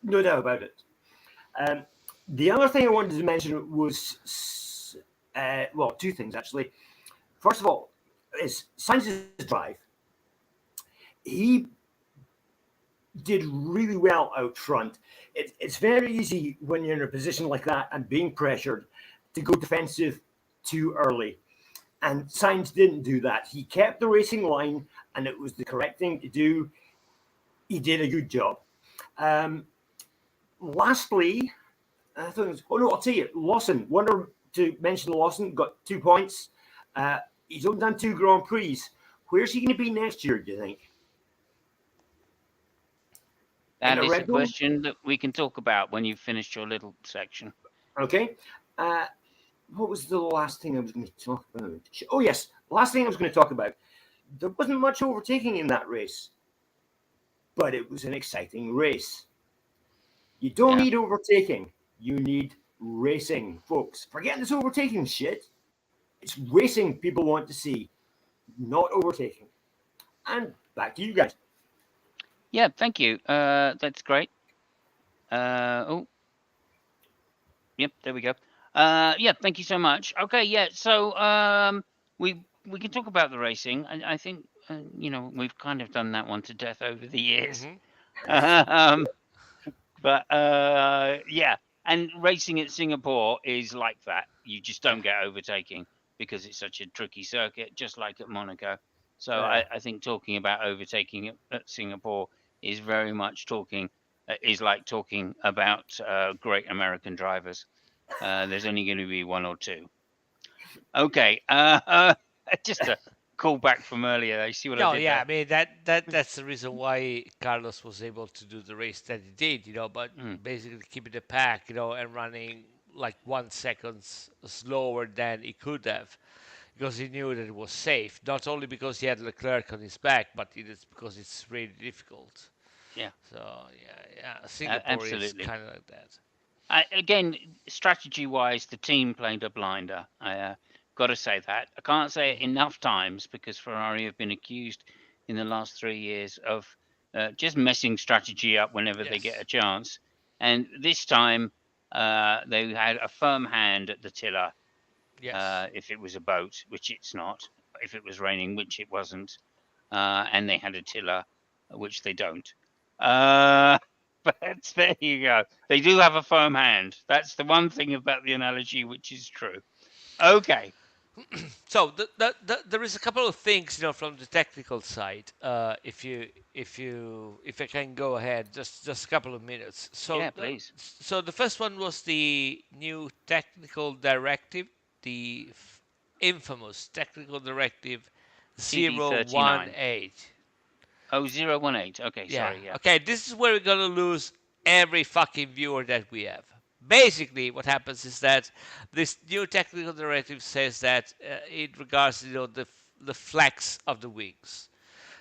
no doubt about it. Um, the other thing I wanted to mention was, well, two things actually. First of all, is Sainz's drive. He did really well out front. It's very easy when you're in a position like that and being pressured to go defensive too early. And Sainz didn't do that. He kept the racing line, and it was the correct thing to do. He did a good job. Um, Lastly, I thought it was, oh no, I'll tell you, Lawson. Wonder to mention Lawson got 2 points. He's only done 2 Grand Prix. Where's he going to be next year? Do you think? In That a is a Red Bull? question that we can talk about when you've finished your little section. Okay. Uh, what was the last thing I was going to talk about? Oh yes, last thing I was going to talk about. There wasn't much overtaking in that race, but it was an exciting race. You don't Yeah. need overtaking. You need racing, folks. Forget this overtaking shit. It's racing people want to see, not overtaking. And back to you guys. Yeah. Thank you. That's great. Oh, yep. There we go. Yeah. Thank you so much. Okay. Yeah. So we can talk about the racing. I think we've kind of done that one to death over the years. mhm. um, but yeah, and racing at Singapore is like that. You just Yeah, don't get overtaking because it's such a tricky circuit, just like at Monaco. So Uh, I think talking about overtaking at Singapore is very much is like talking about great American drivers. There's only going to be one or two. Okay, just a callback from earlier. You see what I no, did yeah, I there? mean that's the reason why Carlos was able to do the race that he did, but Mm, basically keeping the pack, and running like 1 second slower than he could have, because he knew that it was safe. Not only because he had Leclerc on his back, but it is because it's really difficult. yeah, So yeah, Singapore is absolutely. kind of like that. Again, strategy-wise, the team played a blinder. I got to say that. I can't say it Hmm. enough times because Ferrari have been accused in the last 3 years of just messing strategy up whenever they get Yes, a chance. And this time, they had a firm hand at the tiller. yes. If it was a boat, which it's not. If it was raining, which it wasn't, and they had a tiller, which they don't. Uh, but there you go. They do have a firm hand. That's the one thing about the analogy which is true. Okay. So there is a couple of things, from the technical side. If I can go ahead, just a couple of minutes. So Yeah, please. the first one was the new technical directive, the infamous technical directive CD39. 018. Oh, 018. Okay, Yeah. sorry. Yeah. Okay. This is where we're gonna lose every fucking viewer that we have. Basically, what happens is that this new technical directive says that it regards, the flex of the wings.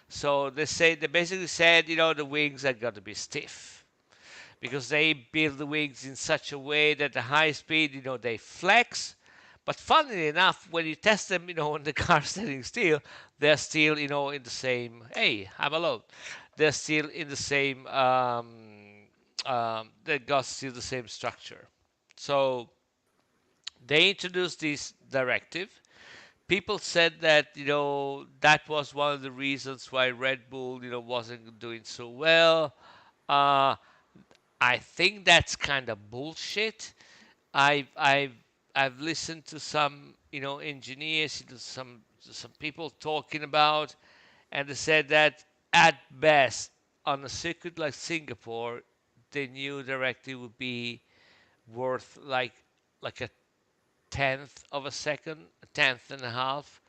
So they basically said, the wings are got to be stiff because they build the wings in such a way that at high speed, they flex. But funnily enough, when you test them, when the car's standing still, they're still, in the same. Hey, I'm alone. They're still in the same. They got still the same structure. So they introduced this directive. People said that that was one of the reasons why Red Bull wasn't doing so well. Uh, I think that's kind of bullshit. I've I've I've listened to some engineers, some people talking about, and they said that at best on a circuit like Singapore, the new directive would be worth like a tenth of a second, a tenth and a half,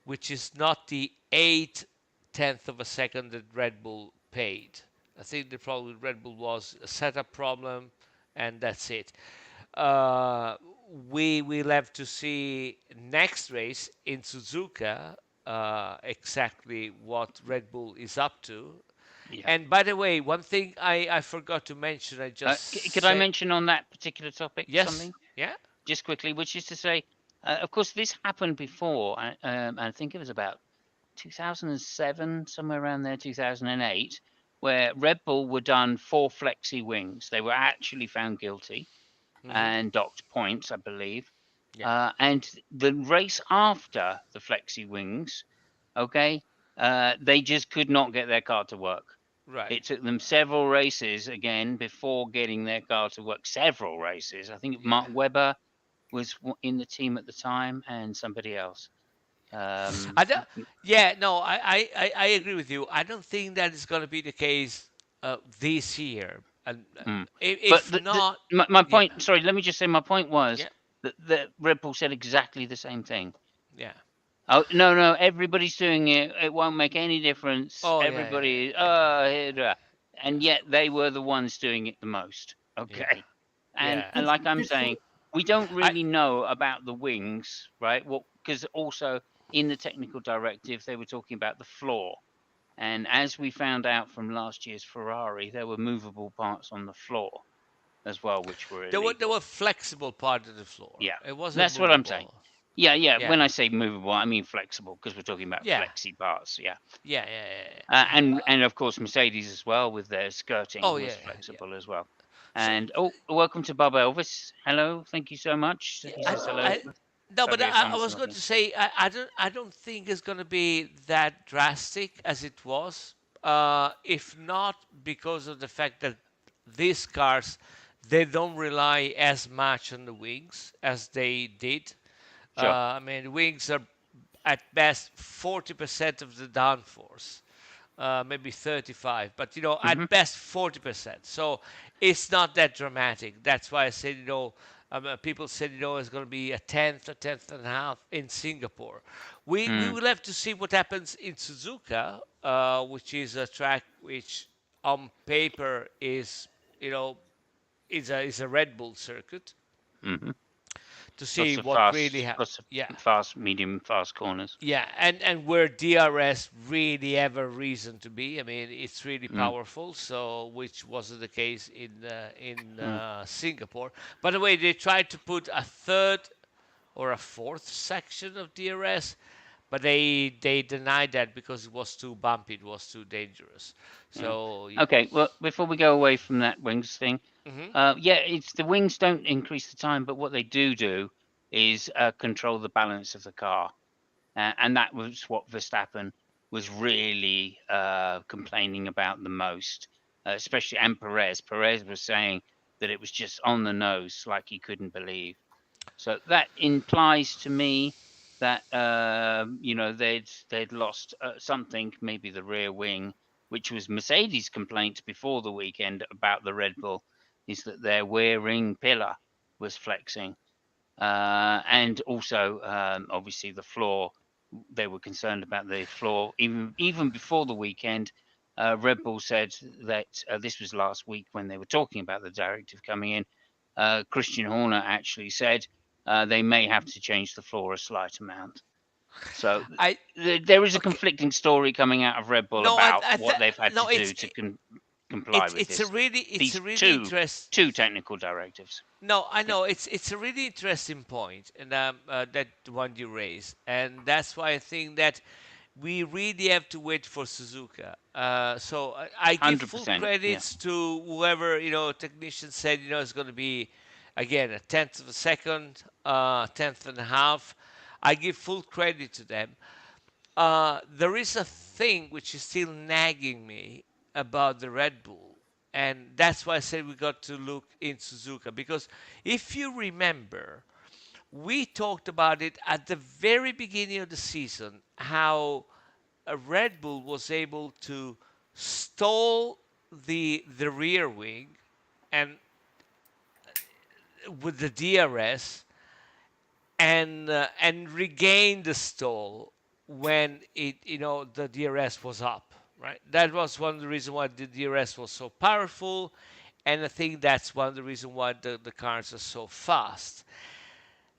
which is not the eight tenth of a second that Red Bull paid. I think the problem with Red Bull was a setup problem, and that's it. Uh, we will have to see next race in Suzuka exactly what Red Bull is up to. Yeah. And by the way, one thing I forgot to mention, I just Could I said mention on that particular topic yes, something yeah, just quickly, which is to say, of course, this happened before. I think it was about 2007, somewhere around there, 2008, where Red Bull were done for flexi wings. They were actually found guilty hmm, and docked points, I believe. yeah, And the race after the flexi wings, okay, they just could not get their car to work. right. It took them several races again before getting their car to work. Several races. I think Yeah. Mark Webber was in the team at the time and somebody else. I don't, yeah, no, I agree with you. I don't think that is going to be the case this year. And mm. But if not, my yeah, point, sorry, let me just say my point was yeah, that Red Bull said exactly the same thing. yeah. Oh no, no! Everybody's doing it. It won't make any difference. Oh, yeah, yeah, Everybody, yeah, and yet they were the ones doing it the most. yeah, Okay, yeah. and like I'm Just for, saying, we don't I really know about the wings, right? Well, because also in the technical directive they were talking about the floor, and as we found out from last year's Ferrari, there were movable parts on the floor as well, which were there illegal. were flexible part of the floor. Yeah, It wasn't that's what I'm saying. movable. Yeah, yeah. Yeah, When I say movable, I mean flexible because we're talking about yeah, flexi parts. Yeah. yeah, yeah, yeah. And of course Mercedes as well with their skirting Oh, was yeah, yeah. flexible as well. So And oh, welcome to Bob Elvis. Hello, thank you so much. yeah, He says hello. no, but Fabio I Thomas. was going to say I don't think it's going to be that drastic as it was. If not because of the fact that these cars they don't rely as much on the wings as they did. Sure. I mean, wings are at best 40% of the downforce, maybe 35, but Hmm. at best 40%. So it's not that dramatic. That's why I said, people said, it's going to be a tenth and a half in Singapore. We Mm, will have to see what happens in Suzuka, which is a track which on paper you know, is a Red Bull circuit hmm. to see Lots of what really lots of yeah, fast, medium, fast corners. yeah, and where DRS really have a reason to be. I mean, it's really Mm, powerful. So, which wasn't the case in mm, Singapore. By the way, they tried to put a third or a fourth section of DRS, but they denied that because it was too bumpy. It was too dangerous. yeah. So, yeah. Okay. Well, before we go away from that wings thing, Hmm. yeah, it's the wings don't increase the time, but what they do is control the balance of the car. And that was what Verstappen was really complaining about the most, especially and Perez. Perez was saying that it was just on the nose, like he couldn't believe. So that implies to me that they'd lost something, maybe the rear wing, which was Mercedes' complaint before the weekend about the Red Bull, is that their rear wing pillar was flexing. And also, obviously, the floor. They were concerned about the floor even before the weekend. Red Bull said that this was last week when they were talking about the directive coming in. Christian Horner actually said they may have to change the floor a slight amount. So I there is a Okay. conflicting story coming out of Red Bull No, about what they've had to no. do to comply with It's a this. really These interesting. two technical directives. No, I Yeah, know it's a really interesting point, and that one you raise, and that's why I think that we really have to wait for Suzuka. So I give full 100%. Yeah. credits to whoever technician said it's going to be again a tenth of a second, tenth and a half. I give full credit to them. There is a thing which is still nagging me about the Red Bull, and that's why I said we got to look in Suzuka because if you remember, we talked about it at the very beginning of the season how Red Bull was able to stall the rear wing and with the DRS and regain the stall when it the DRS was up, right? That was one of the reasons why the DRS was so powerful, and I think that's one of the reasons why the cars are so fast.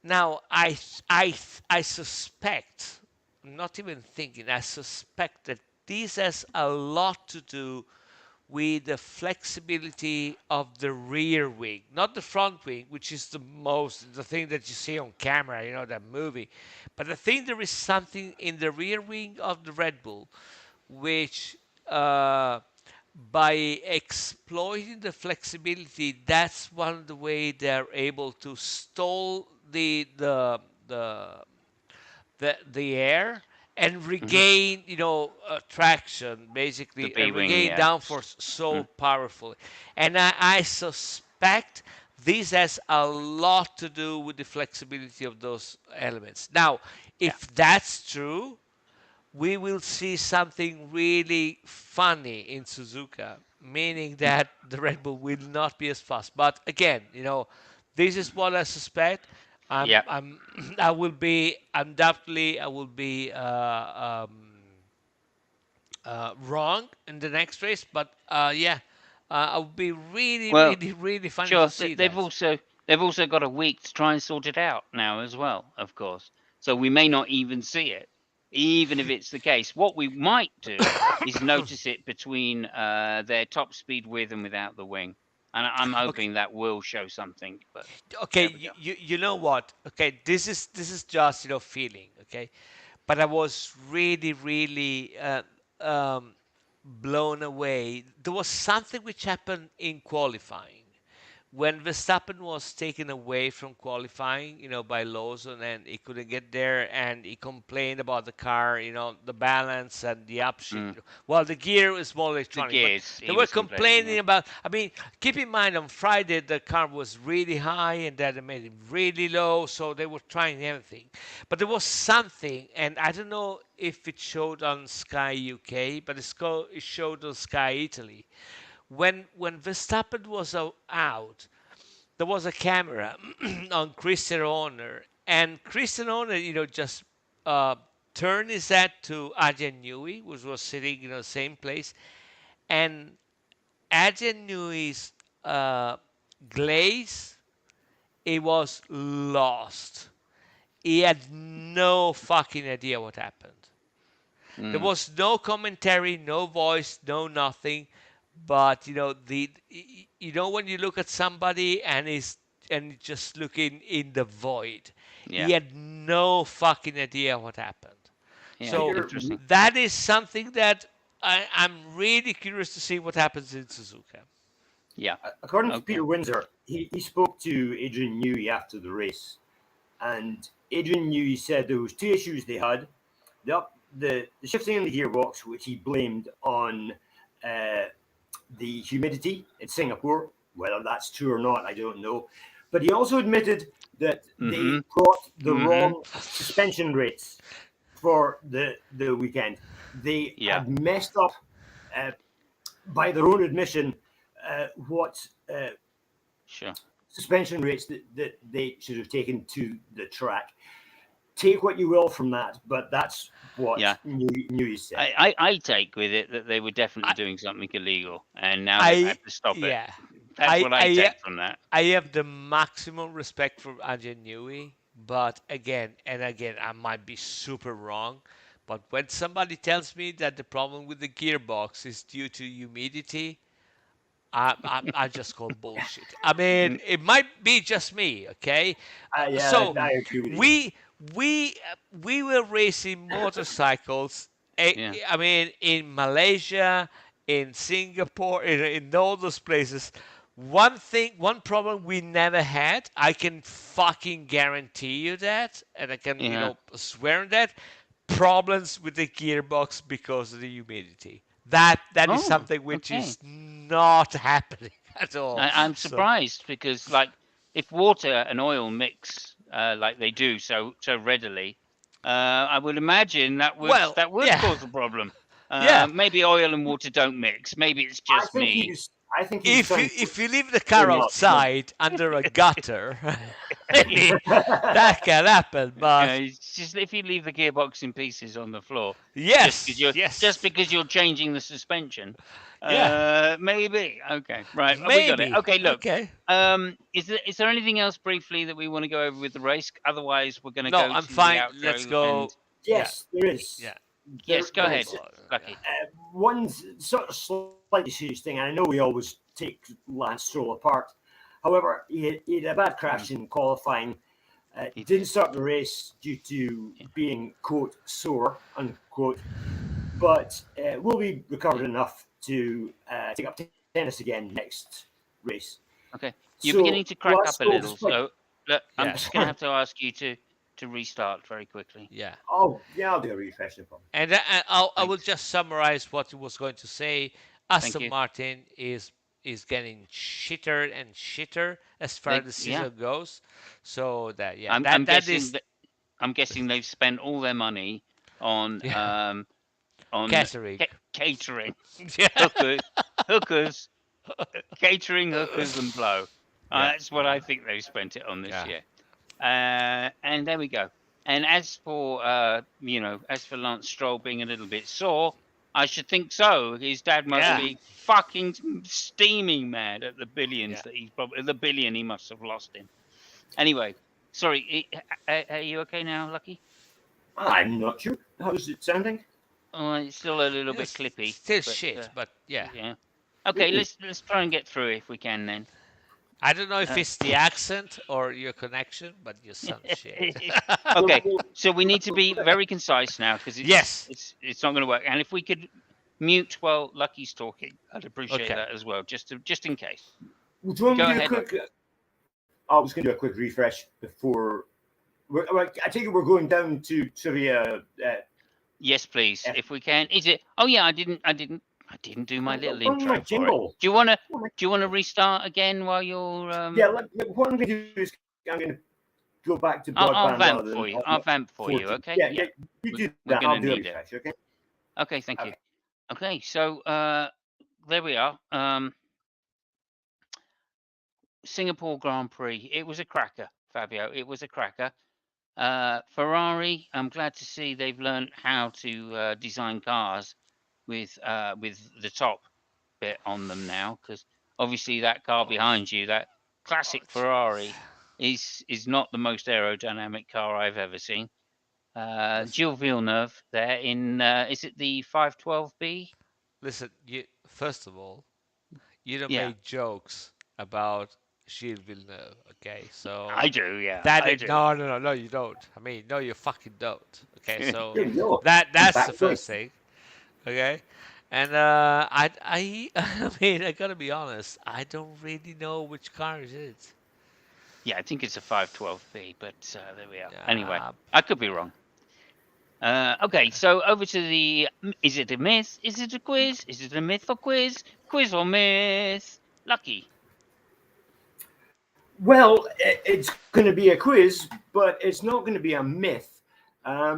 Now I suspect, not even thinking, I suspect that this has a lot to do with the flexibility of the rear wing, not the front wing, which is the thing that you see on camera, that movie. But I think there is something in the rear wing of the Red Bull which, by exploiting the flexibility, that's one of the way they're able to stall the air and Hmm. regain traction, The basically, B and wing, regain yeah. downforce so Mm. powerfully. And I suspect this has a lot to do with the flexibility of those elements. Now, Yeah. if that's true, we will see something really funny in Suzuka, meaning that the Red Bull will not be as fast. But again, this is what I suspect. Yeah. I will be undoubtedly, I will be wrong in the next race, but yeah, I would be really, Well, really, really funny to sure. see They've that. also got a week to try and sort it out now as well, of course. So we may not even see it, even if it's the case. What we might do is notice it between their top speed with and without the wing, and I'm Okay, hoping that will show something. But okay, there we go. you know what? Okay, this is just feeling. Okay, but I was really, really blown away. There was something which happened in qualifying when Verstappen was taken away from qualifying, by Lawson, and he couldn't get there, and he complained about the car, the balance and the upshift. Mm. Well, the gear is more The electronic, but gears, they he were was complaining. Yeah. complaining about. I mean, keep in mind on Friday the car was really high, and then they made it really low, so they were trying everything. But there was something, and I don't know if it showed on Sky UK, but it showed on Sky Italy. When Verstappen was out, there was a camera on Christian Horner, and Christian Horner, just uh, turned his head to Adrian Newey, which was sitting in the same place, and Adrian Newey's glaze, it was lost. He had no fucking idea what happened. There Mm. was no commentary, no voice, no nothing. But when you look at somebody and just looking in the void, he Yeah. had no fucking idea what happened. Yeah. So Peter, Interesting. that is something that I'm really curious to see what happens in Suzuka. Yeah. according to Okay. Peter Windsor, he spoke to Adrian Newey after the race, and Adrian Newey said there was two issues they had: the shifting in the gearbox, which he blamed on uh, the humidity in Singapore. Whether that's true or not, I don't know. But he also admitted that they Mm-hmm. got the Mm-hmm. wrong suspension rates for the weekend. They Yeah. had messed up, uh, by their own admission, what Sure. suspension rates that they should have taken to the track. Take what you will from that, but that's what Yeah. Newey said. I take with it that they were definitely I, doing something illegal, and now they've had I to stop it. yeah, That's I what I I take from that. I have the maximum respect for Adrian Newey, but again and again, I might be super wrong. But when somebody tells me that the problem with the gearbox is due to humidity, I just call bullshit. I mean, Mm. it might be just me, okay? Yeah, So I agree with you. we we were racing motorcycles. Yeah. I mean, in Malaysia, in Singapore, in all those places. One problem we never had. I can fucking guarantee you that, and I can Yeah. swear on that. Problems with the gearbox because of the humidity. That is Oh, something which okay. is not happening at all. I'm So surprised because, like, if water and oil mix like they do so readily, I would imagine that would Well, cause a problem. yeah. Maybe oil and water don't mix. Maybe it's just me. I think he was trying to If you leave the car bring up. outside under a gutter, that can happen. But It's just if you leave the gearbox in pieces on the floor, yes, just yes, because you're changing the suspension, yeah, maybe. Okay, right, we got it. maybe. Okay, look. Okay. Is there anything else briefly that we want to go over with the race? Otherwise, we're going to No, go I'm to the fine. Let's outro. And go. Yeah, Yes, there is. yeah. yes, go There ahead, is. Lucky. One sort of slightly serious thing, and I know we always take Lance Stroll apart. However, he had a bad crash in qualifying. He Didn't did. start the race due to being, quote, sore, unquote, but will be recovered enough to take up tennis again next race. Okay, you're So beginning to crack Lance up a Stroll, little, despite, so look, I'm Yeah, just going to have to ask you to restart very quickly. yeah. oh yeah, I'll do a refresh, no problem. And I will Thanks. just summarize what he was going to say. Thank Aston you. Martin is getting shitter and shitter as far as the Yeah, season goes. So that yeah, I'm that guessing is that I'm guessing they've spent all their money on yeah, on catering. catering, Yeah, hookers, catering, hookers, and blow. yeah, That's what I think they've spent it on this yeah. year. And there we go. And as for as for Lance Stroll being a little bit sore, I should think so. His dad must Yeah. be fucking steaming mad at the billions Yeah. that the billion he must have lost him. Anyway, sorry, are you okay now, Lucky? I'm not sure. How's it sounding? Oh, it's still a little bit It's clippy, still but shit, but yeah. yeah. Okay, let's try and get through it if we can then. I don't know if Uh, it's the accent or your connection, but you sound shit. okay, so we need to be very concise now because Yes. it's not going to work. And if we could mute while Lucky's talking, I'd appreciate Okay. that as well, just in case. Well, do you want me Go to do a ahead, quick? Lucky. I was going to do a quick refresh before. I take it we're going down to trivia. Yes, please, Yeah. if we can. Is it? Oh yeah, I didn't do my little Oh, my intro for it. jingle. Do you want to restart again while you're? Yeah. What I'm going to do is I'm going to go back to broadband I'll vamp rather than for you. I'll vamp for you. 14. Okay. Yeah. You do We're that. gonna I'll do a need it. refresh. Okay. Okay, thank you. Okay. Okay, so there we are. Singapore Grand Prix. It was a cracker, Fabio. It was a cracker. Ferrari. I'm glad to see they've learned how to design cars with the top bit on them now, because obviously that car behind you, that classic Ferrari, is not the most aerodynamic car I've ever seen. Gilles Villeneuve there in is it the 512B? Listen, you first of all, you don't Yeah, make jokes about Gilles Villeneuve, okay? So I do. Yeah, that I is, do. no, you don't. I mean, no, you fucking don't. Okay, so There you go. that's Back the to first it. thing. Okay, and I mean, I gotta be honest. I don't really know which car it is. Yeah, I think it's a 512B, but there we are. Anyway, Uh, I could be wrong. Okay, so over to the. Is it a myth? Is it a quiz? Is it a myth or quiz? Quiz or myth? Lucky. Well, it's going to be a quiz, but it's not going to be a myth. I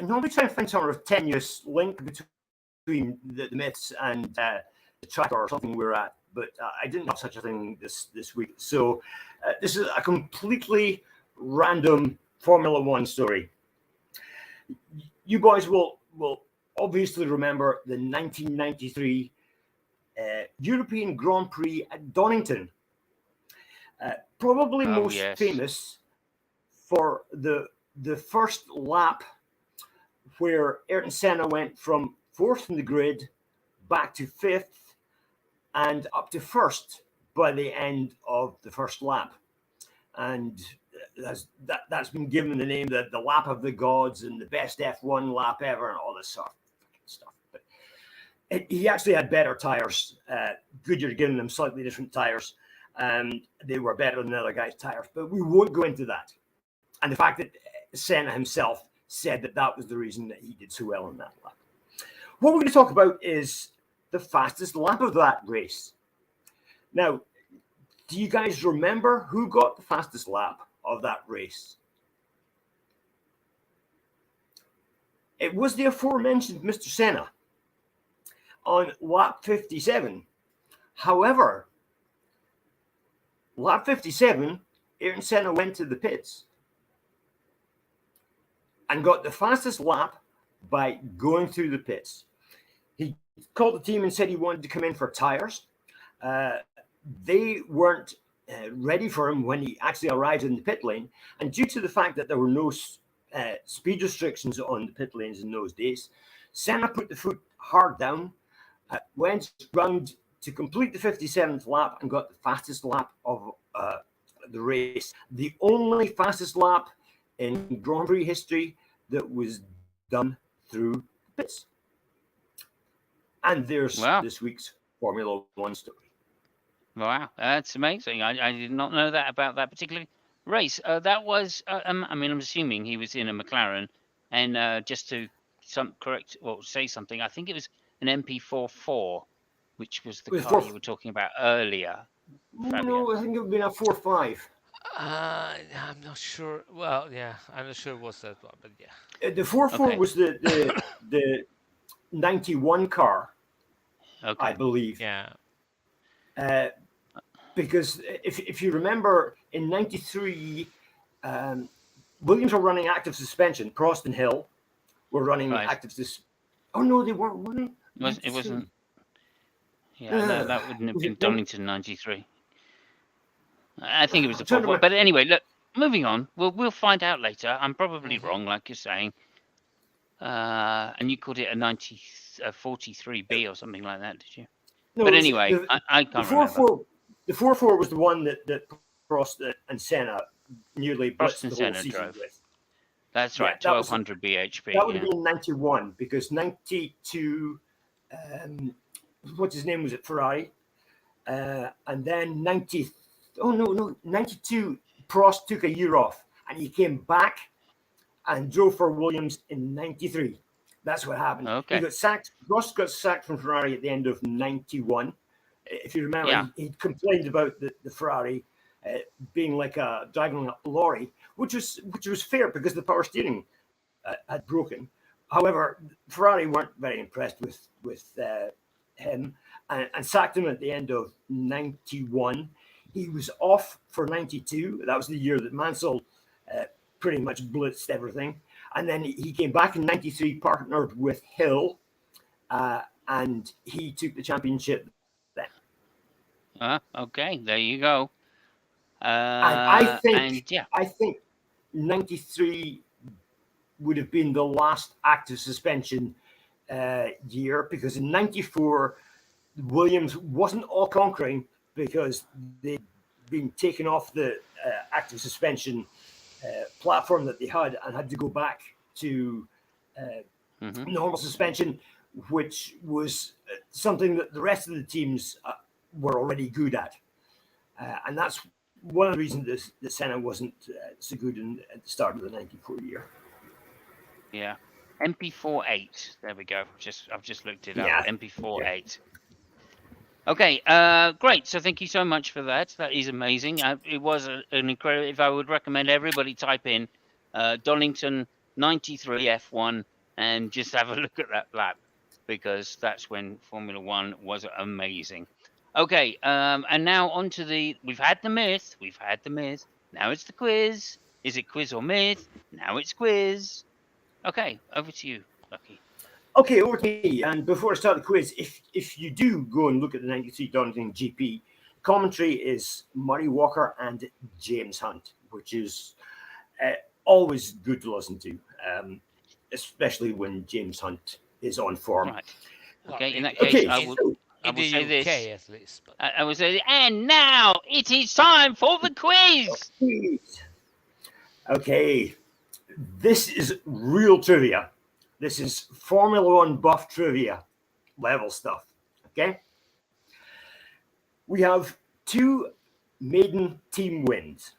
normally try and find some sort of tenuous link between the myths and the track or something we're at, but I didn't have such a thing this week. So this is a completely random Formula One story. You boys will obviously remember the 1993 European Grand Prix at Donington. Probably Oh most yes. famous for the first lap where Ayrton Senna went from fourth in the grid back to fifth and up to first by the end of the first lap. And that's been given the name that the lap of the gods and the best F1 lap ever and all this sort of stuff. But he actually had better tires. Goodyear giving them slightly different tires, and they were better than the other guys' tires. But we won't go into that. And the fact that Senna himself said that was the reason that he did so well in that lap. What we're going to talk about is the fastest lap of that race. Now, do you guys remember who got the fastest lap of that race? It was the aforementioned Mr. Senna on lap 57. However, lap 57, Ayrton Senna went to the pits and got the fastest lap by going through the pits. He called the team and said he wanted to come in for tires. They weren't ready for him when he actually arrived in the pit lane. And due to the fact that there were no speed restrictions on the pit lanes in those days, Senna put the foot hard down, went round to complete the 57th lap and got the fastest lap of the race. The only fastest lap in Grand Prix history that was done through pits. And there's this week's Formula One story. Wow, that's amazing. I did not know that about that particular race. That was, I mean, I'm assuming he was in a McLaren, and just to say something, I think it was an MP44, which was the car you were talking about earlier. Fabio. No, I think it would be a 4.5. I'm not sure. Well, yeah, I'm not sure what's that one, but yeah. The 4.4 was the 91 car, I believe. Yeah. Because if you remember, in 93, Williams were running active suspension. Prost and Hill were running active suspension. Oh, no, they weren't running. It wasn't. Yeah, that wouldn't have been Donington 93. I think it was the 4.4. But anyway, look, moving on. We'll find out later. I'm probably wrong, like you're saying. And you called it a 43B or something like that, did you? No, but anyway, I can't remember. The 4.4 was the one that Prost and Senna nearly blitzed the whole season with. That's right, 1200 bhp. That would have been 91, because 92, what's his name was at Ferrari, and then 92, Prost took a year off, and he came back and drove for Williams in 93. That's what happened. Okay. He got sacked. Prost got sacked from Ferrari at the end of 91. If you remember, he complained about the Ferrari being like driving a lorry, which was fair because the power steering had broken. However, Ferrari weren't very impressed with him and sacked him at the end of 91. He was off for 92. That was the year that Mansell pretty much blitzed everything. And then he came back in 93, partnered with Hill, and he took the championship then. Okay, there you go. And I think 93 would have been the last active suspension year, because in 94, Williams wasn't all conquering because they'd been taken off the active suspension platform that they had to go back to normal suspension, which was something that the rest of the teams were already good at. And that's one of the reasons that Senna wasn't so good at the start of the 94 year. Yeah. MP48. There we go. I've just looked it up. MP48. Yeah. Okay, great. So thank you so much for that. That is amazing. It was an incredible. If I would recommend everybody type in Donington 93 F1 and just have a look at that lap, because that's when Formula One was amazing. Okay, and now on to we've had the myth. Now it's the quiz. Is it quiz or myth? Now it's quiz. Okay, over to you, Lucky. Okay, over to me. And before I start the quiz, if you do go and look at the 93 Donington GP, commentary is Murray Walker and James Hunt, which is always good to listen to, especially when James Hunt is on form. Right. Okay, in that case, I will say this. At least, but... I will say, and now it is time for the quiz. Okay, this is real trivia. This is Formula One buff trivia level stuff, okay? We have 2 maiden team wins.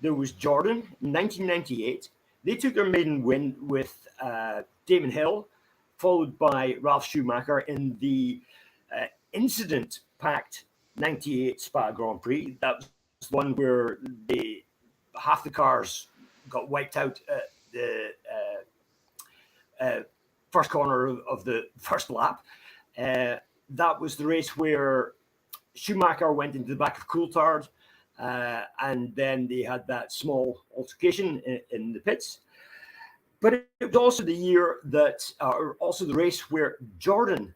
There was Jordan in 1998. They took their maiden win with Damon Hill, followed by Ralf Schumacher in the incident-packed 98 Spa Grand Prix. That was one where half the cars got wiped out at the first corner of the first lap. That was the race where Schumacher went into the back of Coulthard, and then they had that small altercation in the pits. But it was also the year that, or also the race where Jordan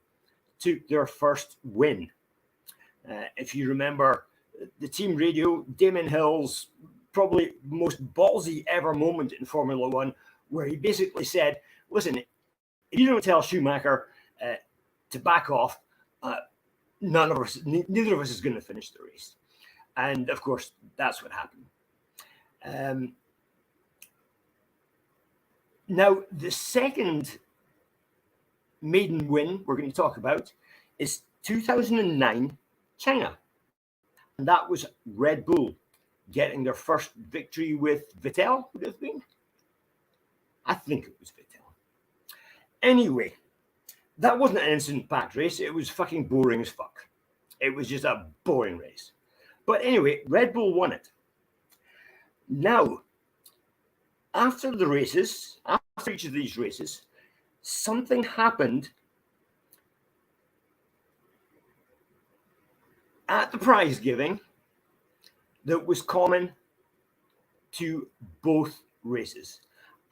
took their first win. If you remember the team radio, Damon Hill's probably most ballsy ever moment in Formula One, where he basically said, listen, if you don't tell Schumacher to back off, neither of us is going to finish the race. And of course, that's what happened. Now, the second maiden win we're going to talk about is 2009 China. And that was Red Bull getting their first victory with Vettel, would it have been? I think it was Vettel. Anyway, that wasn't an incident-packed race. It was fucking boring as fuck. It was just a boring race. But anyway, Red Bull won it. Now, after the races, after each of these races, something happened at the prize giving that was common to both races.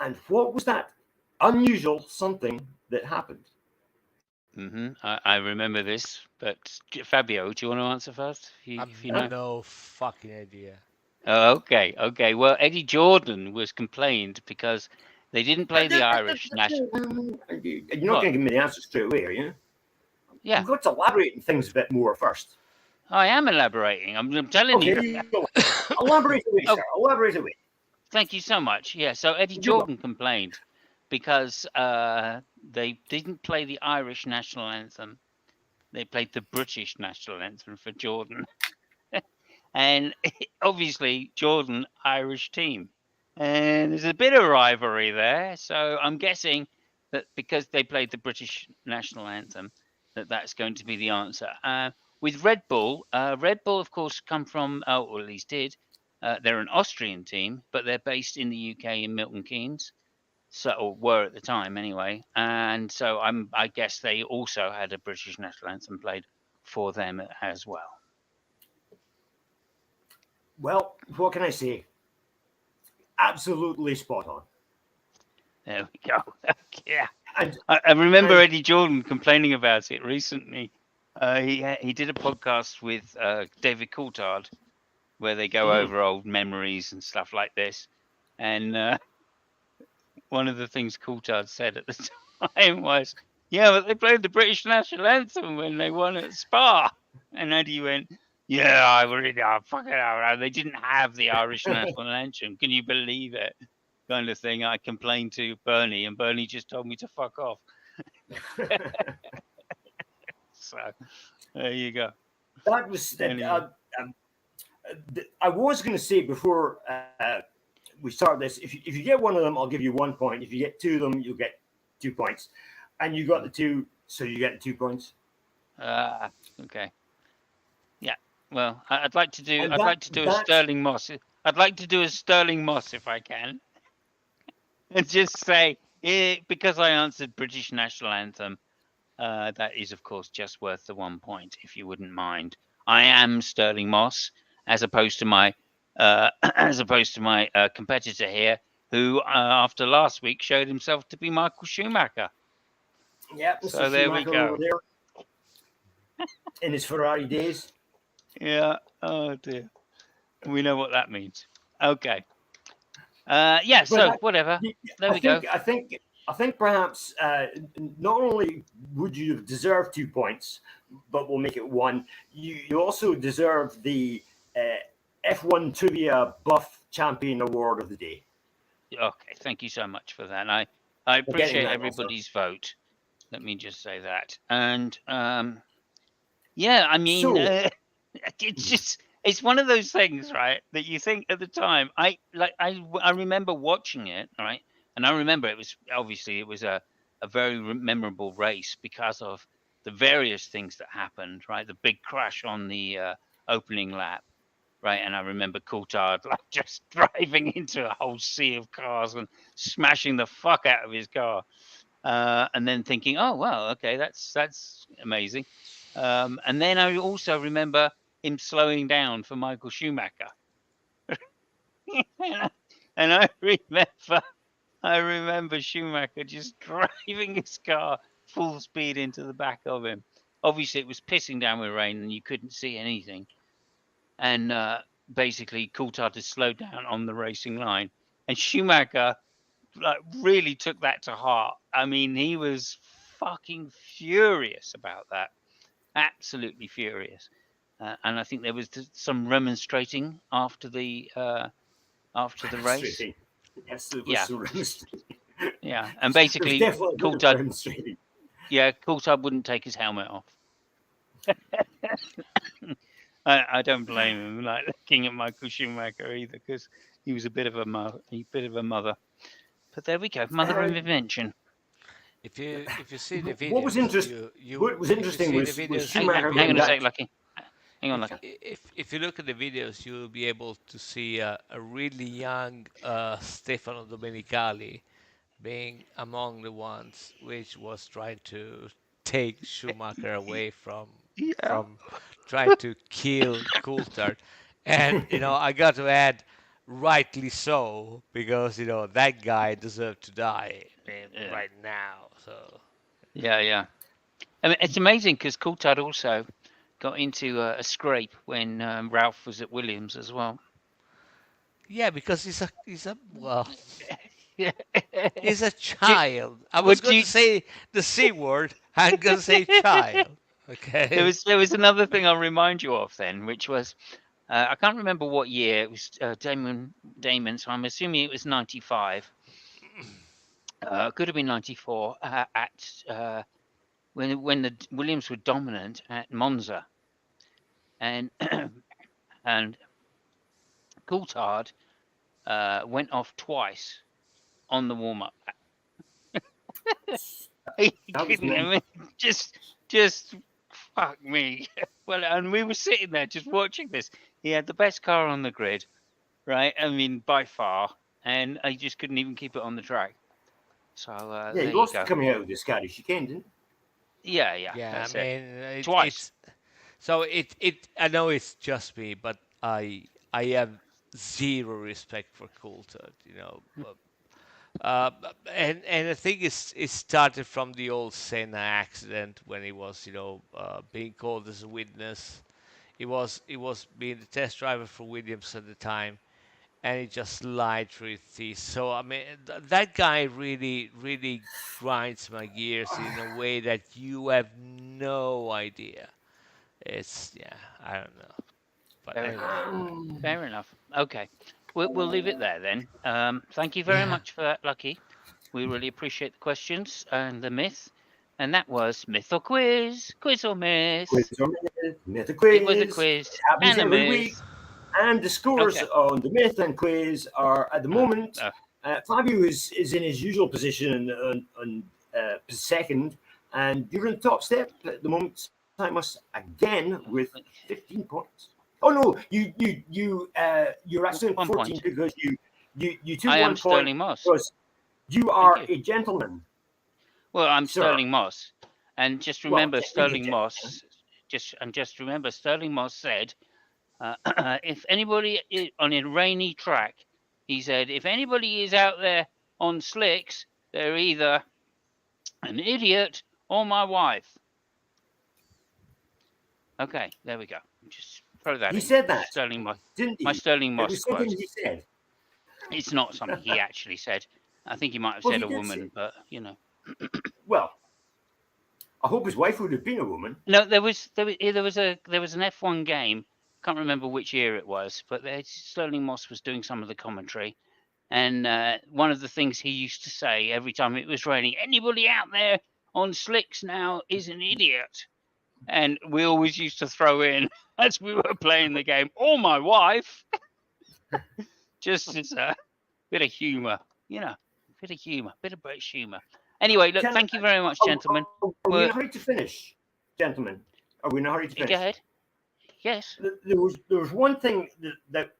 And what was that unusual something that happened? I remember this, but Fabio, do you want to answer first? If you know? No fucking idea. Oh, okay. Well, Eddie Jordan was complained because they didn't play the Irish national. You're not going to give me the answer straight away, are you? Yeah. You've got to elaborate on things a bit more first. I am elaborating. I'm telling you. Elaborate away, sir. Elaborate away. Thank you so much. Yeah, so Eddie Jordan complained because they didn't play the Irish national anthem. They played the British national anthem for Jordan. And obviously, Jordan, Irish team. And there's a bit of rivalry there. So I'm guessing that because they played the British national anthem, that's going to be the answer. With Red Bull, of course, come from, or at least did. They're an Austrian team, but they're based in the UK in Milton Keynes. So, or were at the time anyway. And so I guess they also had a British national anthem played for them as well. Well, what can I say? Absolutely spot on. There we go. Yeah. I remember Eddie Jordan complaining about it recently. He did a podcast with David Coulthard where they go over old memories and stuff like this. And one of the things Coulthard said at the time was, yeah, but they played the British national anthem when they won at Spa. And Eddie went, yeah, I really fuck it out. They didn't have the Irish national anthem. Can you believe it? Kind of thing. I complained to Bernie, and Bernie just told me to fuck off. So there you go. That was. I was going to say before we start this, if you get one of them, I'll give you 1 point. If you get two of them, you'll get 2 points. And you got the two, so you get 2 points. Okay. Yeah. Well, I'd like to do a Sterling Moss. I'd like to do a Sterling Moss if I can. And just say, because I answered British national anthem, that is, of course, just worth the 1 point, if you wouldn't mind. I am Sterling Moss, as opposed to my competitor here, who after last week showed himself to be Michael Schumacher. Yeah, so there we go. In his Ferrari days. Yeah. Oh dear. We know what that means. Okay. Yeah. So whatever. There we go. I think perhaps not only would you deserve 2 points, but we'll make it 1. You also deserve the F1 Trivia Buff Champion Award of the Day. Okay, thank you so much for that. I appreciate everybody's vote. Let me just say that. And yeah, I mean, it's one of those things, right? That you think at the time. I remember watching it, right? And I remember it was a very memorable race because of the various things that happened, right? The big crash on the opening lap, right? And I remember Coulthard just driving into a whole sea of cars and smashing the fuck out of his car. and then thinking, oh well, okay, that's amazing. And then I also remember him slowing down for Michael Schumacher, and I remember Schumacher just driving his car full speed into the back of him. Obviously, it was pissing down with rain, and you couldn't see anything. And basically, Coulthard had slowed down on the racing line, and Schumacher like really took that to heart. I mean, he was fucking furious about that, absolutely furious. And I think there was some remonstrating after the race. Remonstrating. Yes, it was Yeah, so remonstrating. yeah, and There's basically definitely a bit of Coulthard, remonstrating. yeah, Coulthard wouldn't take his helmet off. I don't blame him, like looking at Michael Schumacher either, because he was a bit of a mother. But there we go, mother of invention. If you see the What was videos, interesting? What was if you interesting see the was videos, Hang, Schumacher you'll be hang getting on a able. that. sec, Lucky. Hang on, If Lucky. if you look at the videos, you'll be able to see a really young Stefano Domenicali being among the ones which was trying to take Schumacher away Yeah. from trying to kill Coulthard. And I got to add, rightly so, because that guy deserved to die Yeah. right now. So Yeah. I mean, it's amazing because Coulthard also got into a scrape when Ralph was at Williams as well. yeah, because well, Yeah. he's a do, child. I was what do going you, to say the C word. I'm going to say child. there Okay. was another thing I'll remind you of then, which was I can't remember what year it was. Damon, so I'm assuming it was '95. Could have been '94 at when the Williams were dominant at Monza, and and Coulthard went off twice on the warm up. He That was couldn't. I mean, just fuck me. Well, and we were sitting there just watching this. He had the best car on the grid, right? I mean, by far, and I just couldn't even keep it on the track. So yeah. He there you lost go. coming out of the Scottish chicane, didn't Yeah, Yeah, I that's it. mean, Twice. I know it's just me, but I have zero respect for Coulthard, and I think it started from the old Senna accident when he was, being called as a witness. He was being the test driver for Williams at the time, and he just lied through his teeth. So I mean, that guy really, really grinds my gears in a way that you have no idea. Yeah, I don't know. But Fair anyway, enough. he? Fair enough. Okay, we'll leave it there then. Thank you very yeah. much for that, Lucky. We really appreciate the questions and the myth. And that was myth or quiz, quiz or myth. Quiz or myth or It was a quiz. quiz It happens and a every week. myth. And the scores Okay. on the myth and quiz are at the moment. Uh, Fabio is in his usual position on second, and you're in the top step at the moment. Simon again with 15 points. Oh no, you're actually at 1 14 point. because you took I am 1 point Sterling Moss. because you Thank are you. a gentleman, Well, I'm sir. Sterling Moss. And just Well, remember, technically, Sterling Moss. Just remember, Sterling Moss said, if anybody on a rainy track, he said, if anybody is out there on slicks, they're either an idiot or my wife. Okay, there we go. Just throw that he in. said that, Sterling Moss. didn't My he? Sterling It Moss was something quote. he said. It's not something he actually said. I think he might have Well, said he a did say. woman, but Well, I hope his wife would have been a woman. No, there was an F1 game. Can't remember which year it was, but Sterling Moss was doing some of the commentary, and one of the things he used to say every time it was raining, anybody out there on slicks now is an idiot. And we always used to throw in as we were playing the game, or my wife, just as a bit of humour, bit of humour, bit of British humour. Anyway, look, thank you very much, gentlemen. Are we in a hurry to finish, gentlemen? Are we in a hurry to Go finish? ahead. Yes. There was one thing that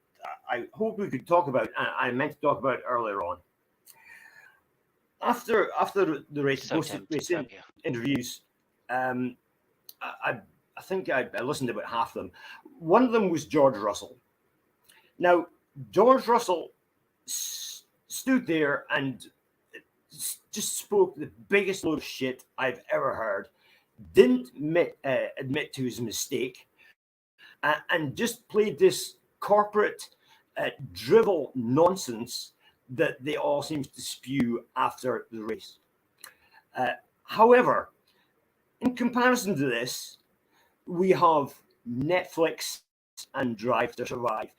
I hope we could talk about. I meant to talk about earlier on. after the race, So post tempted, racing Fabio. interviews, um, I think I listened to about half of them. One of them was George Russell. Now, George Russell stood there and just spoke the biggest load of shit I've ever heard. Didn't admit to his mistake, and just played this corporate drivel nonsense that they all seem to spew after the race. However, in comparison to this, we have Netflix and Drive to Survive,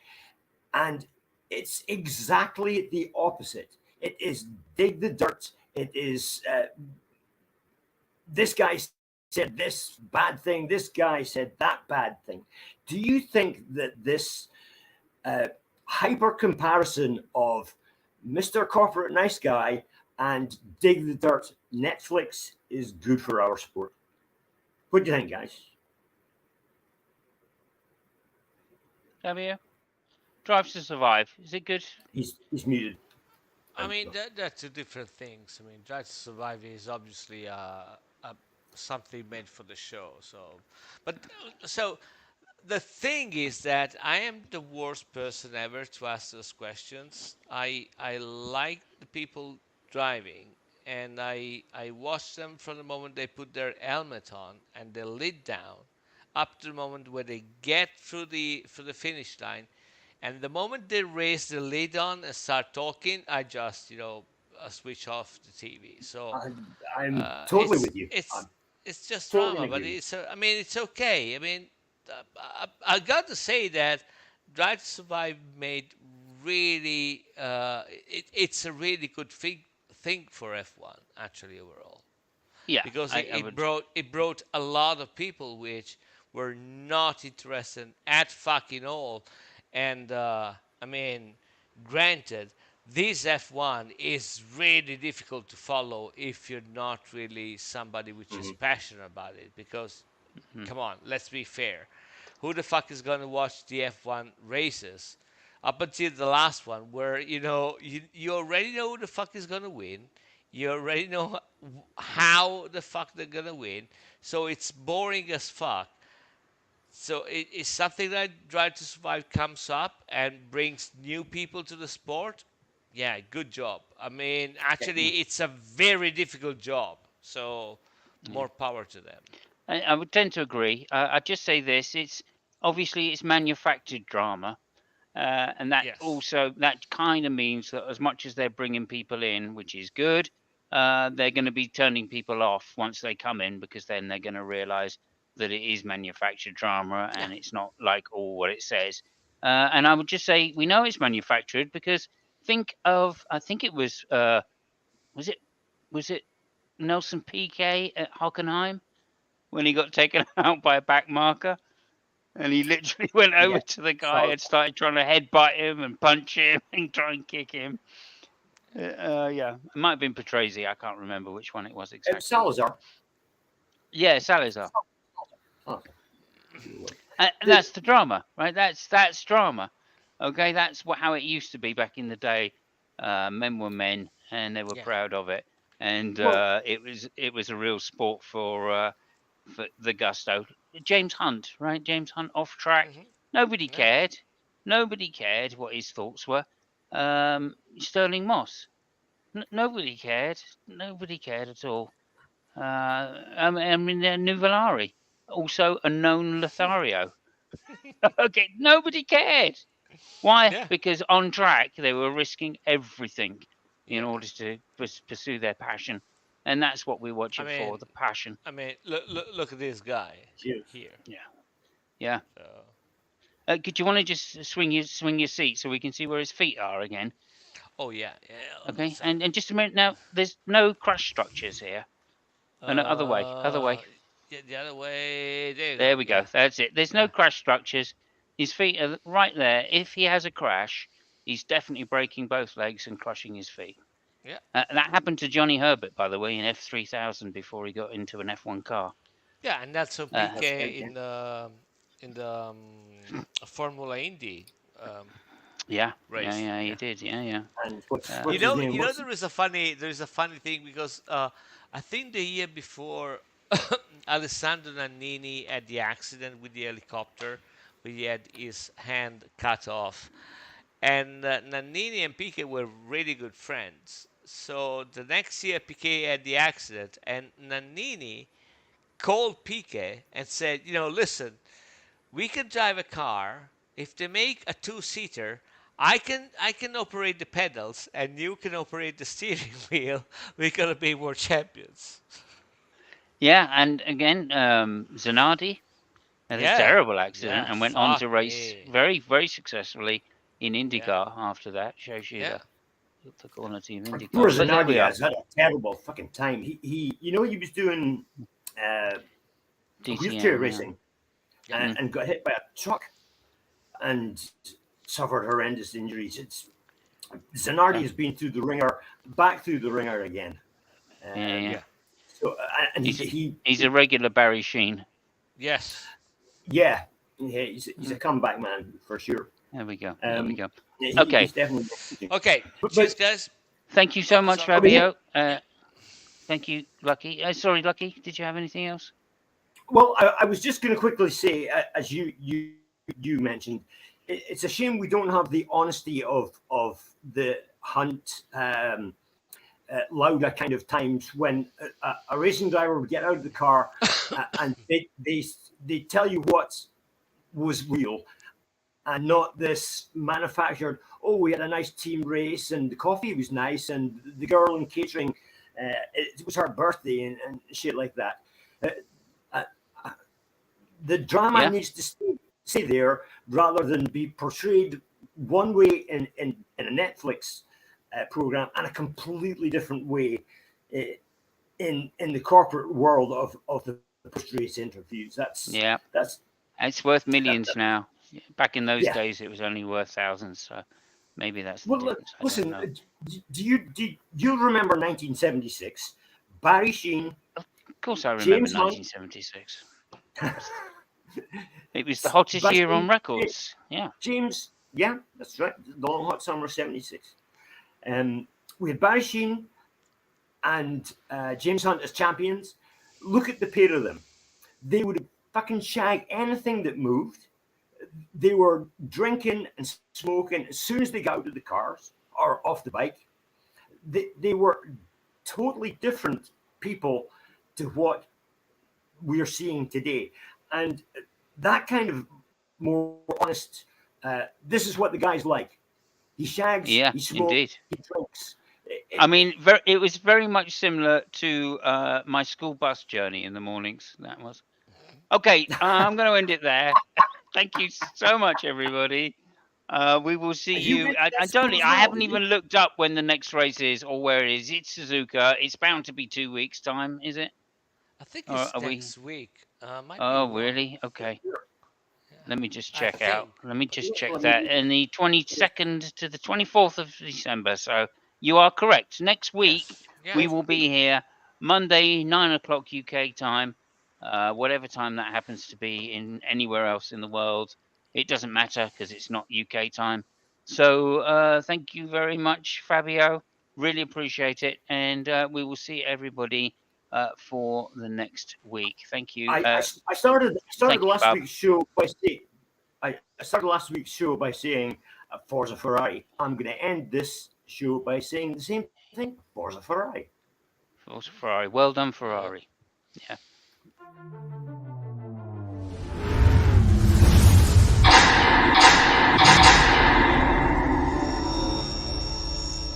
and it's exactly the opposite. It is dig the dirt. It is this guy said this bad thing. This guy said that bad thing. Do you think that this uh, hyper comparison of Mr. Corporate Nice Guy and Dig the Dirt Netflix is good for our sport? What do you think, guys? Fabio, Drive to Survive. Is it good? He's muted. I And mean, that's two different things. I mean, Drive to Survive is obviously something made for the show. But so the thing is that I am the worst person ever to ask those questions. I like the people driving, and I watch them from the moment they put their helmet on and their lid down, up to the moment where they get through the finish line, and the moment they raise the lid on and start talking, I just switch off the TV. So I, I'm uh, totally it's with you. it's I'm it's just totally in drama, but agreement. I mean, it's okay. I mean, I got to say that Drive to Survive made really it's a really good thing for F1 actually overall, Yeah, because I would. it brought a lot of people which were not interested at fucking all, and I mean, granted, this F1 is really difficult to follow if you're not really somebody which is Mhm. passionate about it, because Mhm. come on, let's be fair. Who the fuck is gonna watch the F1 races up until the last one, where you already know who the fuck is gonna win, you already know how the fuck they're gonna win, so it's boring as fuck. So it is something that Drive to Survive comes up and brings new people to the sport. Yeah, good job. I mean, Yeah. actually, it's a very difficult job. So Yeah. more power to them. I would tend to agree. I'd just say this: it's obviously it's manufactured drama, and that Yes. also that kind of means that as much as they're bringing people in, which is good, they're going to be turning people off once they come in, because then they're going to realise that it is manufactured drama Yeah. and it's not like all what it says. And I would just say we know it's manufactured because think of I think it was it was it Nelson PK at Hockenheim when he got taken out by a back marker, and he literally went over Yeah. to the guy So and started trying to headbutt him and punch him and try and kick him. Yeah, it might have been Patrese. I can't remember which one it was exactly. Salazar. Yeah, Salazar. Okay. And The, that's the drama, right? That's drama. Okay, that's how it used to be back in the day. Men were men, and they were Yeah. proud of it, and well, it was a real sport for the gusto. James Hunt, right? James Hunt off track. Hmm. Nobody Yeah. cared. Nobody cared what his thoughts were. Sterling Moss. Nobody cared. Nobody cared at all. I mean, Nuvolari, also a known Lothario. Okay, nobody cared. Why? Yeah. Because on track they were risking everything in Yeah. order to pursue their passion, and that's what we watch I it mean, for—the passion. look at this guy you- here. Yeah, yeah. So, Could you want to just swing your seat so we can see where his feet are again? oh yeah, yeah. Okay, So, and just a minute now. There's no crush structures here. Oh, no, other way, other way. uh, yeah, the other way. There you go. There we go. Yeah. That's it. There's no Yeah. crash structures. His feet are right there. If he has a crash, he's definitely breaking both legs and crushing his feet. Yeah. That happened to Johnny Herbert, by the way, in F3000 before he got into an F1 car. Yeah, and that's a Uh, that's PK yeah. in the Formula Indy. Yeah, yeah, race. yeah. Yeah. You did. Yeah, yeah. And what's Uh, what's his name? What's There is a funny thing because I think the year before Alessandro Nannini had the accident with the helicopter, where he had his hand cut off, and Nannini and Piquet were really good friends. So the next year Piquet had the accident, and Nannini called Piquet and said, listen, we can drive a car. If they make a two-seater, I can operate the pedals and you can operate the steering wheel. We're gonna be world champions. yeah, and again, Zanardi had a Yeah, terrible accident yeah. and went on to Fuck race me. very, very successfully in Yeah, IndyCar after that. Shows you yeah, the quality of poor IndyCar. But there we Zanardi are. has had a terrible fucking time. He was doing uh, wheelchair DTM, yeah. racing yeah, Mm, and got hit by a truck and suffered horrendous injuries. It's Zanardi okay. has been through the ringer, back through the ringer again. Yeah, yeah. Um, yeah. so and He's he's a regular Barry Sheen. Yes. yeah, he's a Mm, comeback man for sure. there we go. There we Um, go. he's Okay. definitely. Okay. But Cheers, guys. Thank you so Oh, much, sorry. okay, Fabio. Thank you, Lucky. Sorry, Lucky. Did you have anything else? well, I was just going to quickly say, as you mentioned, it's a shame we don't have the honesty of the hunt. Lauda kind of times when a racing driver would get out of the car and they tell you what was real and not this manufactured. Oh, we had a nice team race and the coffee was nice and the girl in catering, it was her birthday and shit like that. Uh, uh, the drama Yeah. needs to stay there rather than be portrayed one way in a Netflix program and a completely different way uh, in the corporate world of the post race interviews. Yeah. That's It's worth that, millions now. Back in those yeah. days, it was only worth thousands. So maybe that's the Well, difference. I don't listen, know. do you remember 1976? Barry Sheen, Of course, I remember James Hunt, 1976. It was the hottest Barry year on Sheen, records. Yeah. James. Yeah, that's right. The long hot summer of '76. We had Barry Sheen and James Hunt as champions. Look at the pair of them. They would fucking shag anything that moved. They were drinking and smoking as soon as they got out of the cars or off the bike. They were totally different people to what we're seeing today. And that kind of more honest, this is what the guy's like. He shags, he Yeah, smokes, indeed. he drinks. I mean, it was very much similar to my school bus journey in the mornings. That was. Okay, I'm going to end it there. Thank you so much, everybody. We will see You you. went to that I don't. school as I well, haven't did you? even looked up when the next race is or where it is. It's Suzuka. It's bound to be 2 weeks' time, is it? I think Or it's are we? next week. Might be Oh, wrong. really? Okay. Yeah. Let me just I check out. think. Let me just check Let that. me- And the 22nd to the 24th of December. So you are correct. Next week, Yes. Yeah. we Next will week. be here Monday, 9 o'clock UK time, whatever time that happens to be in anywhere else in the world. It doesn't matter because it's not UK time. So thank you very much, Fabio. Really appreciate it. And we will see everybody for the next week. Thank you. I started Thank you, last Bob. week's show by saying I started last week's show by saying Forza Ferrari. I'm going to end this show by saying the same thing. Forza Ferrari. Ferrari. Well done, Uh, Ferrari. Yeah.